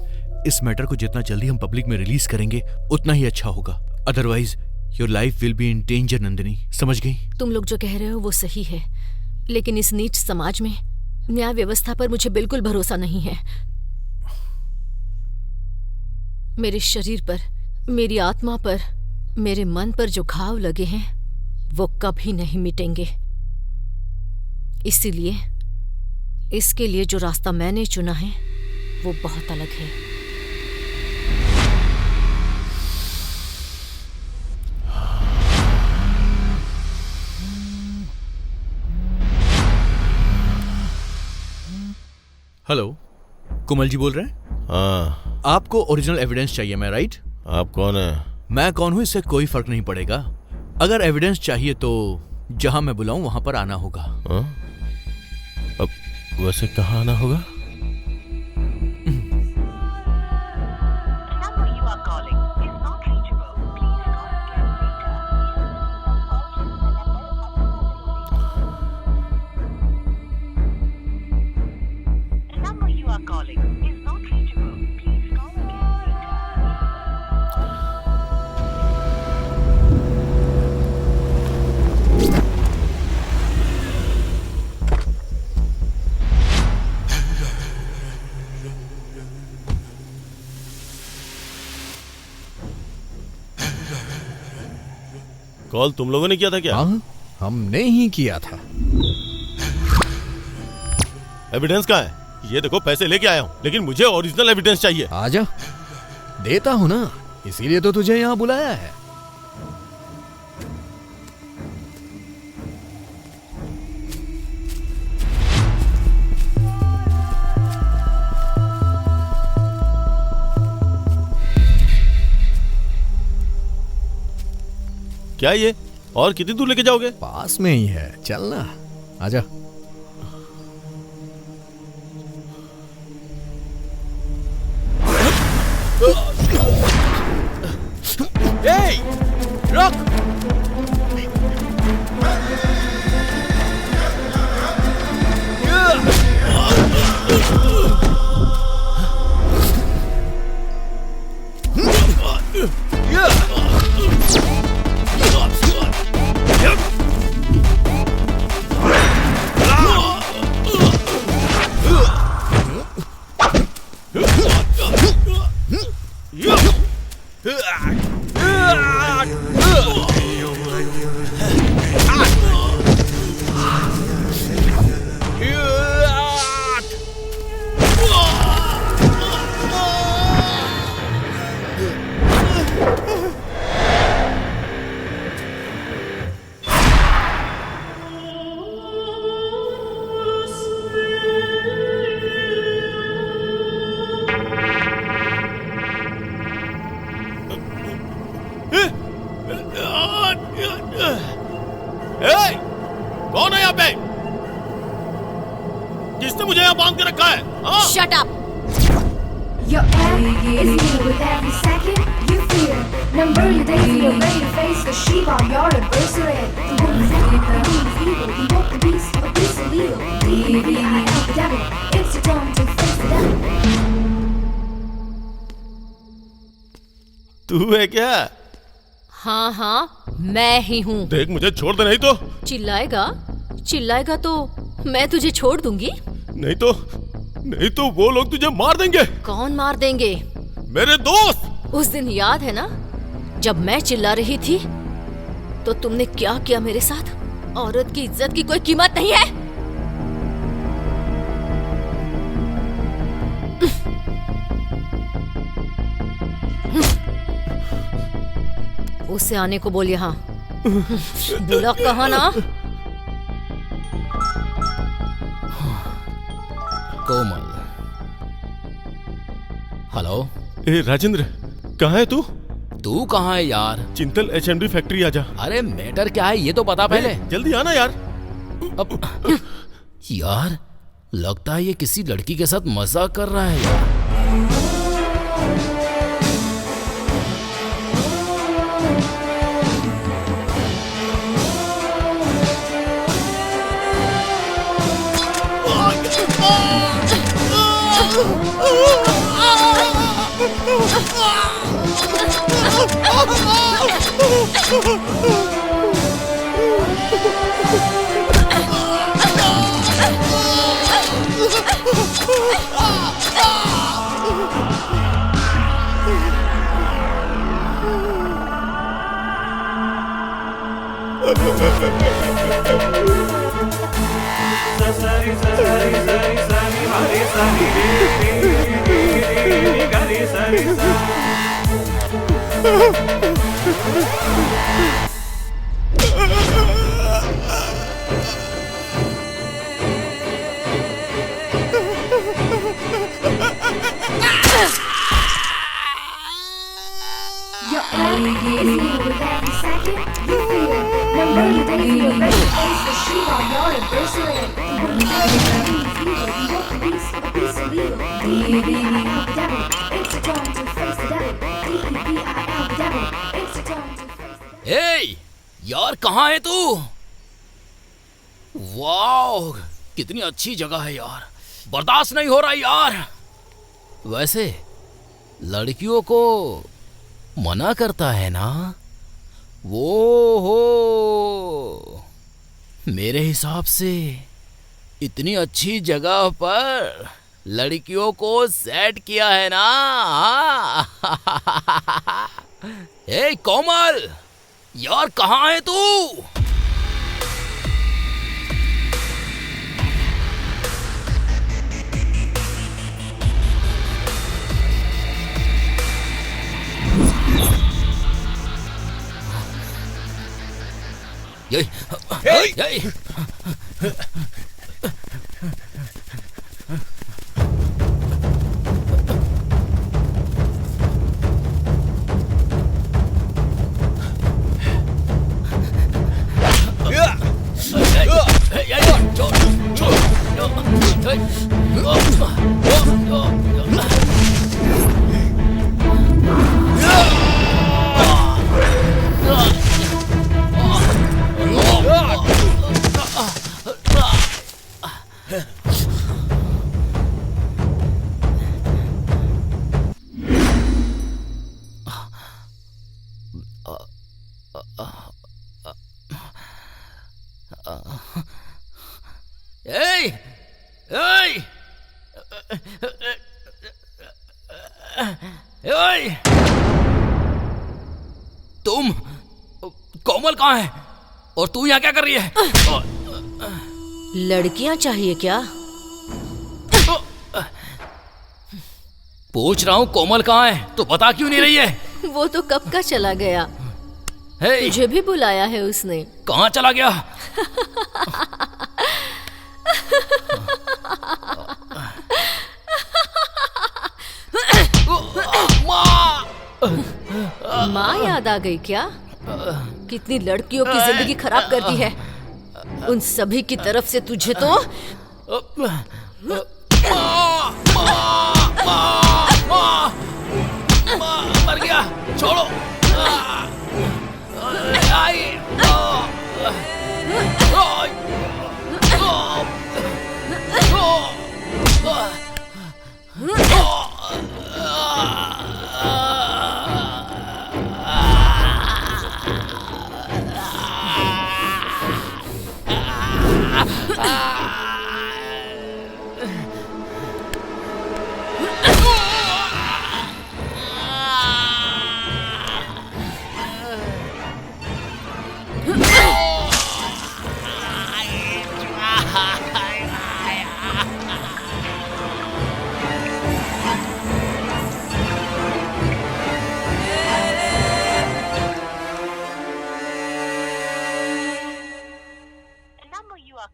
इस मैटर को जितना जल्दी हम पब्लिक में रिलीज करेंगे उतना ही अच्छा होगा। Otherwise your life will be in danger. Nandini, समझ गई? तुम लोग जो कह रहे हो वो सही है, लेकिन इस नीच समाज में न्याय व्यवस्था पर मुझे बिल्कुल भरोसा नहीं है। मेरे शरीर पर, मेरी आत्मा पर, मेरे मन पर जो घाव लगे हैं वो कभी नहीं मिटेंगे। इसीलिए इसके लिए जो रास्ता मैंने चुना है वो बहुत अलग है। हेलो, कुमल जी बोल रहे हैं? हाँ। आपको ओरिजिनल एविडेंस चाहिए, मैं राइट? आप कौन है? मैं कौन हूं इससे कोई फर्क नहीं पड़ेगा। अगर एविडेंस चाहिए तो जहां मैं बुलाऊं वहां पर आना होगा। हाँ? अब वैसे कहाँ आना होगा? कॉल तुम लोगों ने किया था क्या? हाँ, हमने ही किया था। एविडेंस कहाँ है? ये देखो पैसे लेके आया हूँ, लेकिन मुझे ओरिजिनल एविडेंस चाहिए। आजा, देता हूँ ना, इसीलिए तो तुझे यहाँ बुलाया है। क्या ये? और कितनी दूर लेके जाओगे? पास में ही है, चलना, आजा। Hey! Rock! कौन है यहाँ पे? किसने मुझे यहाँ बांध के रखा है? Shut up! Your end is near with every second you fear. Number your days, you're ready to face the sheep on your adversary. The woman's evil, evoke the beast, a beast illegal. D-E-V-I-L, the devil, it's your time to face the devil. तू है क्या? हाँ हाँ, मैं ही हूँ। देख, मुझे छोड़ दे, नहीं तो। चिल्लाएगा तो मैं तुझे छोड़ दूंगी। नहीं तो वो लोग तुझे मार देंगे। कौन मार देंगे? मेरे दोस्त। उस दिन याद है ना, जब मैं चिल्ला रही थी तो तुमने क्या किया मेरे साथ? औरत की इज्जत की कोई कीमत नहीं है। उसे आने को बोल यहाँ। बुला कहाँ ना? कोमल। हेलो। ए राजेंद्र, कहाँ है तू? तू कहाँ है यार? चिंतल एचएमडी फैक्ट्री आजा। अरे मैटर क्या है ये तो बता पहले। जल्दी आना यार। अब यार, लगता है ये किसी लड़की के साथ मजाक कर रहा है यार। Your end is near with every second you fear. Number your days, you're ready to face the sheep on your adversary. The woman's evil, evoke the beast, a beast illegal. D-E-V-I-L, the devil, it's your time to face the devil. D-E-V-I-L, the devil, it's your time to face the devil. ए यार, कहाँ है तू? Wow, कितनी अच्छी जगह है यार। बर्दाश्त नहीं हो रहा यार। वैसे लड़कियों को मना करता है ना वो हो। मेरे हिसाब से इतनी अच्छी जगह पर लड़कियों को सेट किया है ना। ए कोमल, यार कहाँ है तू? तुम कोमल कहाँ है और तू यहाँ क्या कर रही है? लड़कियां चाहिए क्या? पूछ रहा हूँ कोमल कहाँ है, तो बता क्यों नहीं रही है? वो तो कब का चला गया। तुझे भी बुलाया है उसने। कहाँ चला गया? माँ याद आ गई क्या? कितनी लड़कियों की जिंदगी खराब कर दी है। उन सभी की तरफ से तुझे तो मर गया। छोड़ो।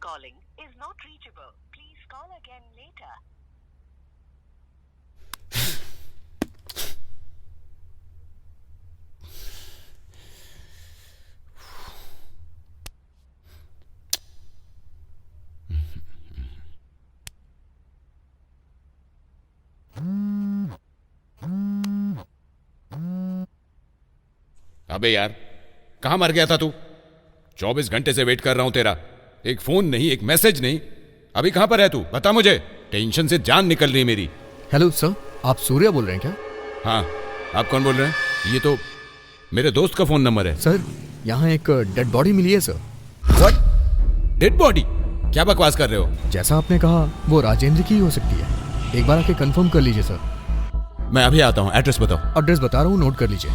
calling is not reachable. Please call again later. अबे यार, कहां मर गया था तू? 24 घंटे से वेट कर रहा हूं तेरा। एक फोन नहीं, एक मैसेज नहीं। अभी कहां पर है तू? बता मुझे। टेंशन से जान निकल रही है मेरी। हेलो सर, आप सूर्या बोल रहे हैं क्या? हाँ, आप कौन बोल रहे हैं? ये तो मेरे दोस्त का फोन नंबर है। सर, यहाँ एक डेड बॉडी मिली है सर। व्हाट? Dead body? क्या बकवास कर रहे हो? जैसा आपने कहा वो राजेंद्र की ही हो सकती है। एक बार आके कंफर्म कर लीजिए सर। मैं अभी आता हूँ, एड्रेस बताओ। एड्रेस बता रहा हूँ, नोट कर लीजिए।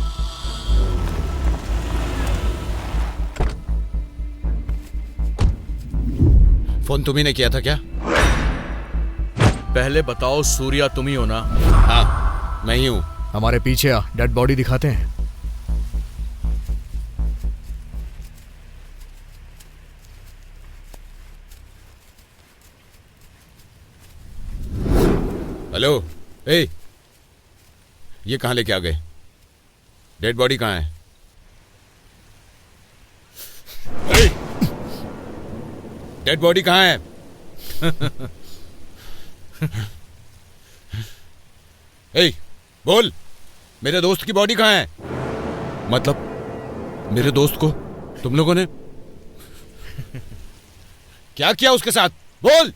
फोन तुम्ही ने किया था क्या? पहले बताओ, सूर्या तुम ही हो ना? हाँ, मैं ही हूँ। हमारे पीछे आ, डेड बॉडी दिखाते हैं। हेलो, ए, ये कहाँ लेके आ गए? डेड बॉडी कहाँ है? डेड बॉडी कहाँ है? ए, बोल, मेरे दोस्त की बॉडी कहाँ है? मतलब मेरे दोस्त को तुम लोगों ने क्या किया उसके साथ? बोल।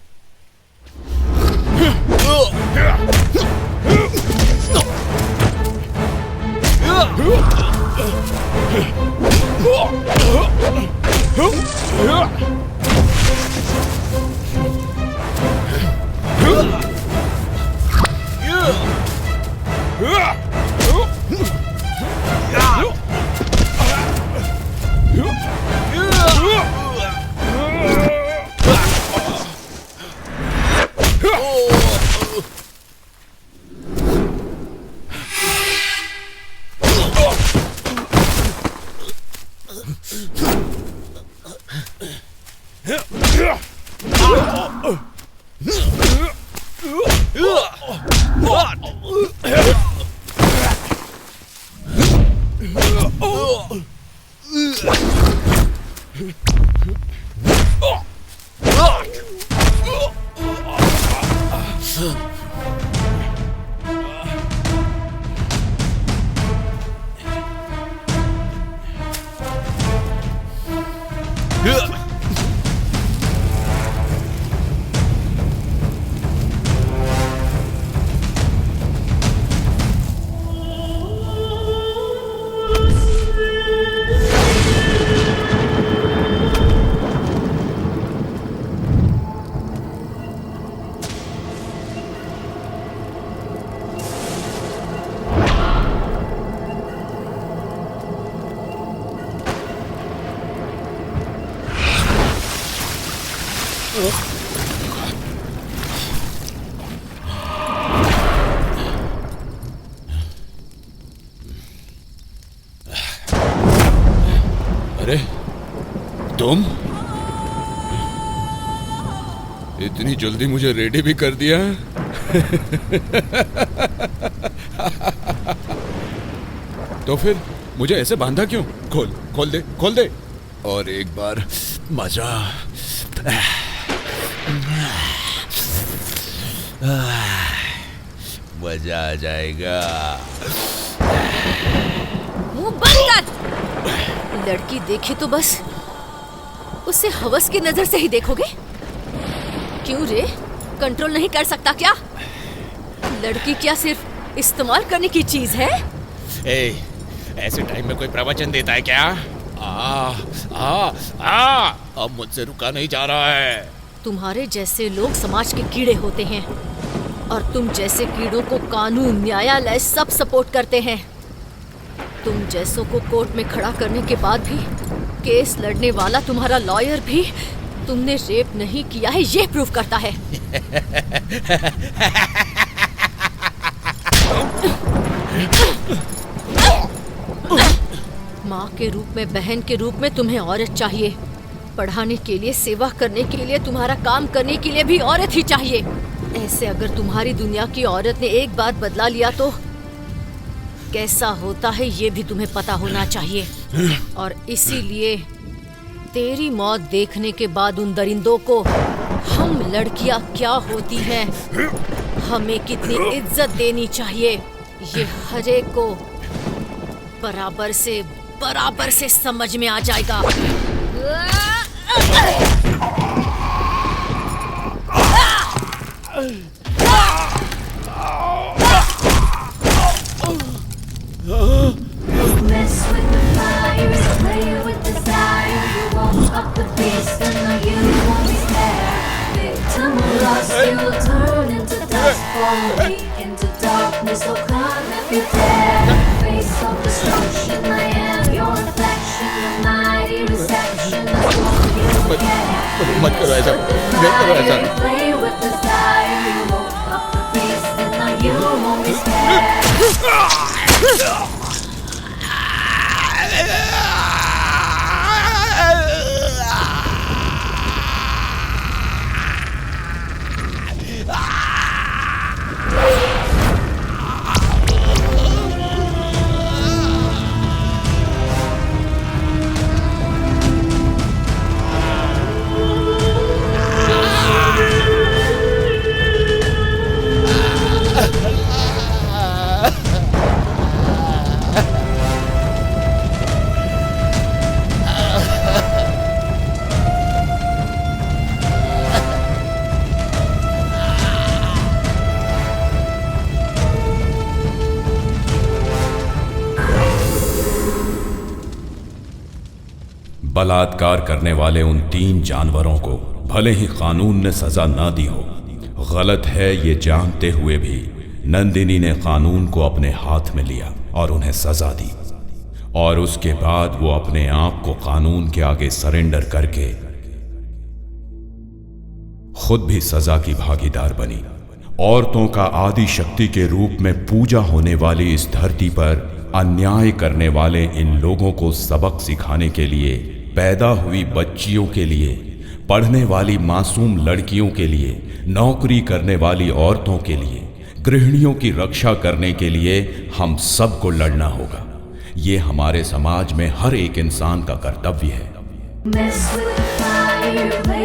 अरे तुम इतनी जल्दी मुझे रेडी भी कर दिया। तो फिर मुझे ऐसे बांधा क्यों? खोल दे और एक बार मजा। मजा आ जाएगा। मुंह बंद कर। लड़की देखी तो बस उसे हवस की नजर से ही देखोगे? क्यों रे, कंट्रोल नहीं कर सकता क्या? लड़की क्या सिर्फ इस्तेमाल करने की चीज है? ऐसे टाइम में कोई प्रवचन देता है क्या? अब मुझसे रुका नहीं जा रहा है। तुम्हारे जैसे लोग समाज के कीड़े होते हैं और तुम जैसे कीड़ों को कानून, न्यायालय सब सपोर्ट करते हैं। तुम जैसों को कोर्ट में खड़ा करने के बाद भी केस लड़ने वाला तुम्हारा लॉयर भी तुमने रेप नहीं किया है ये प्रूव करता है। माँ के रूप में, बहन के रूप में तुम्हें औरत चाहिए। पढ़ाने के लिए, सेवा करने के लिए, तुम्हारा काम करने के लिए भी औरत ही चाहिए। ऐसे अगर तुम्हारी दुनिया की औरत ने एक बात बदला लिया तो कैसा होता है ये भी तुम्हें पता होना चाहिए। और इसीलिए तेरी मौत देखने के बाद उन दरिंदों को हम लड़कियां क्या होती हैं, हमें कितनी इज्जत देनी चाहिए, ये हर एक को बराबर से समझ में आ जाएगा। Mess with the fire, play with desire. You won't up the beast, and no, you won't be spared. Victim or lost, you will turn into dust. Fall weak into darkness, so come if you dare. Face of destruction, I am your reflection, your mighty reception. That's all you get. मत करो ऐसा, मत करो ऐसा। Play with desire, you won't up the beast, and no, you won't be spared. बलात्कार करने वाले उन 3 जानवरों को भले ही कानून ने सजा ना दी हो, गलत है ये जानते हुए भी नंदिनी ने कानून को अपने हाथ में लिया और उन्हें सजा दी। और उसके बाद वो अपने आप को कानून के आगे सरेंडर करके खुद भी सजा की भागीदार बनी। औरतों का आदि शक्ति के रूप में पूजा होने वाली इस धरती पर अन्याय करने वाले इन लोगों को सबक सिखाने के लिए, पैदा हुई बच्चियों के लिए, पढ़ने वाली मासूम लड़कियों के लिए, नौकरी करने वाली औरतों के लिए, गृहिणियों की रक्षा करने के लिए हम सबको लड़ना होगा। ये हमारे समाज में हर एक इंसान का कर्तव्य है। Mess with fire, play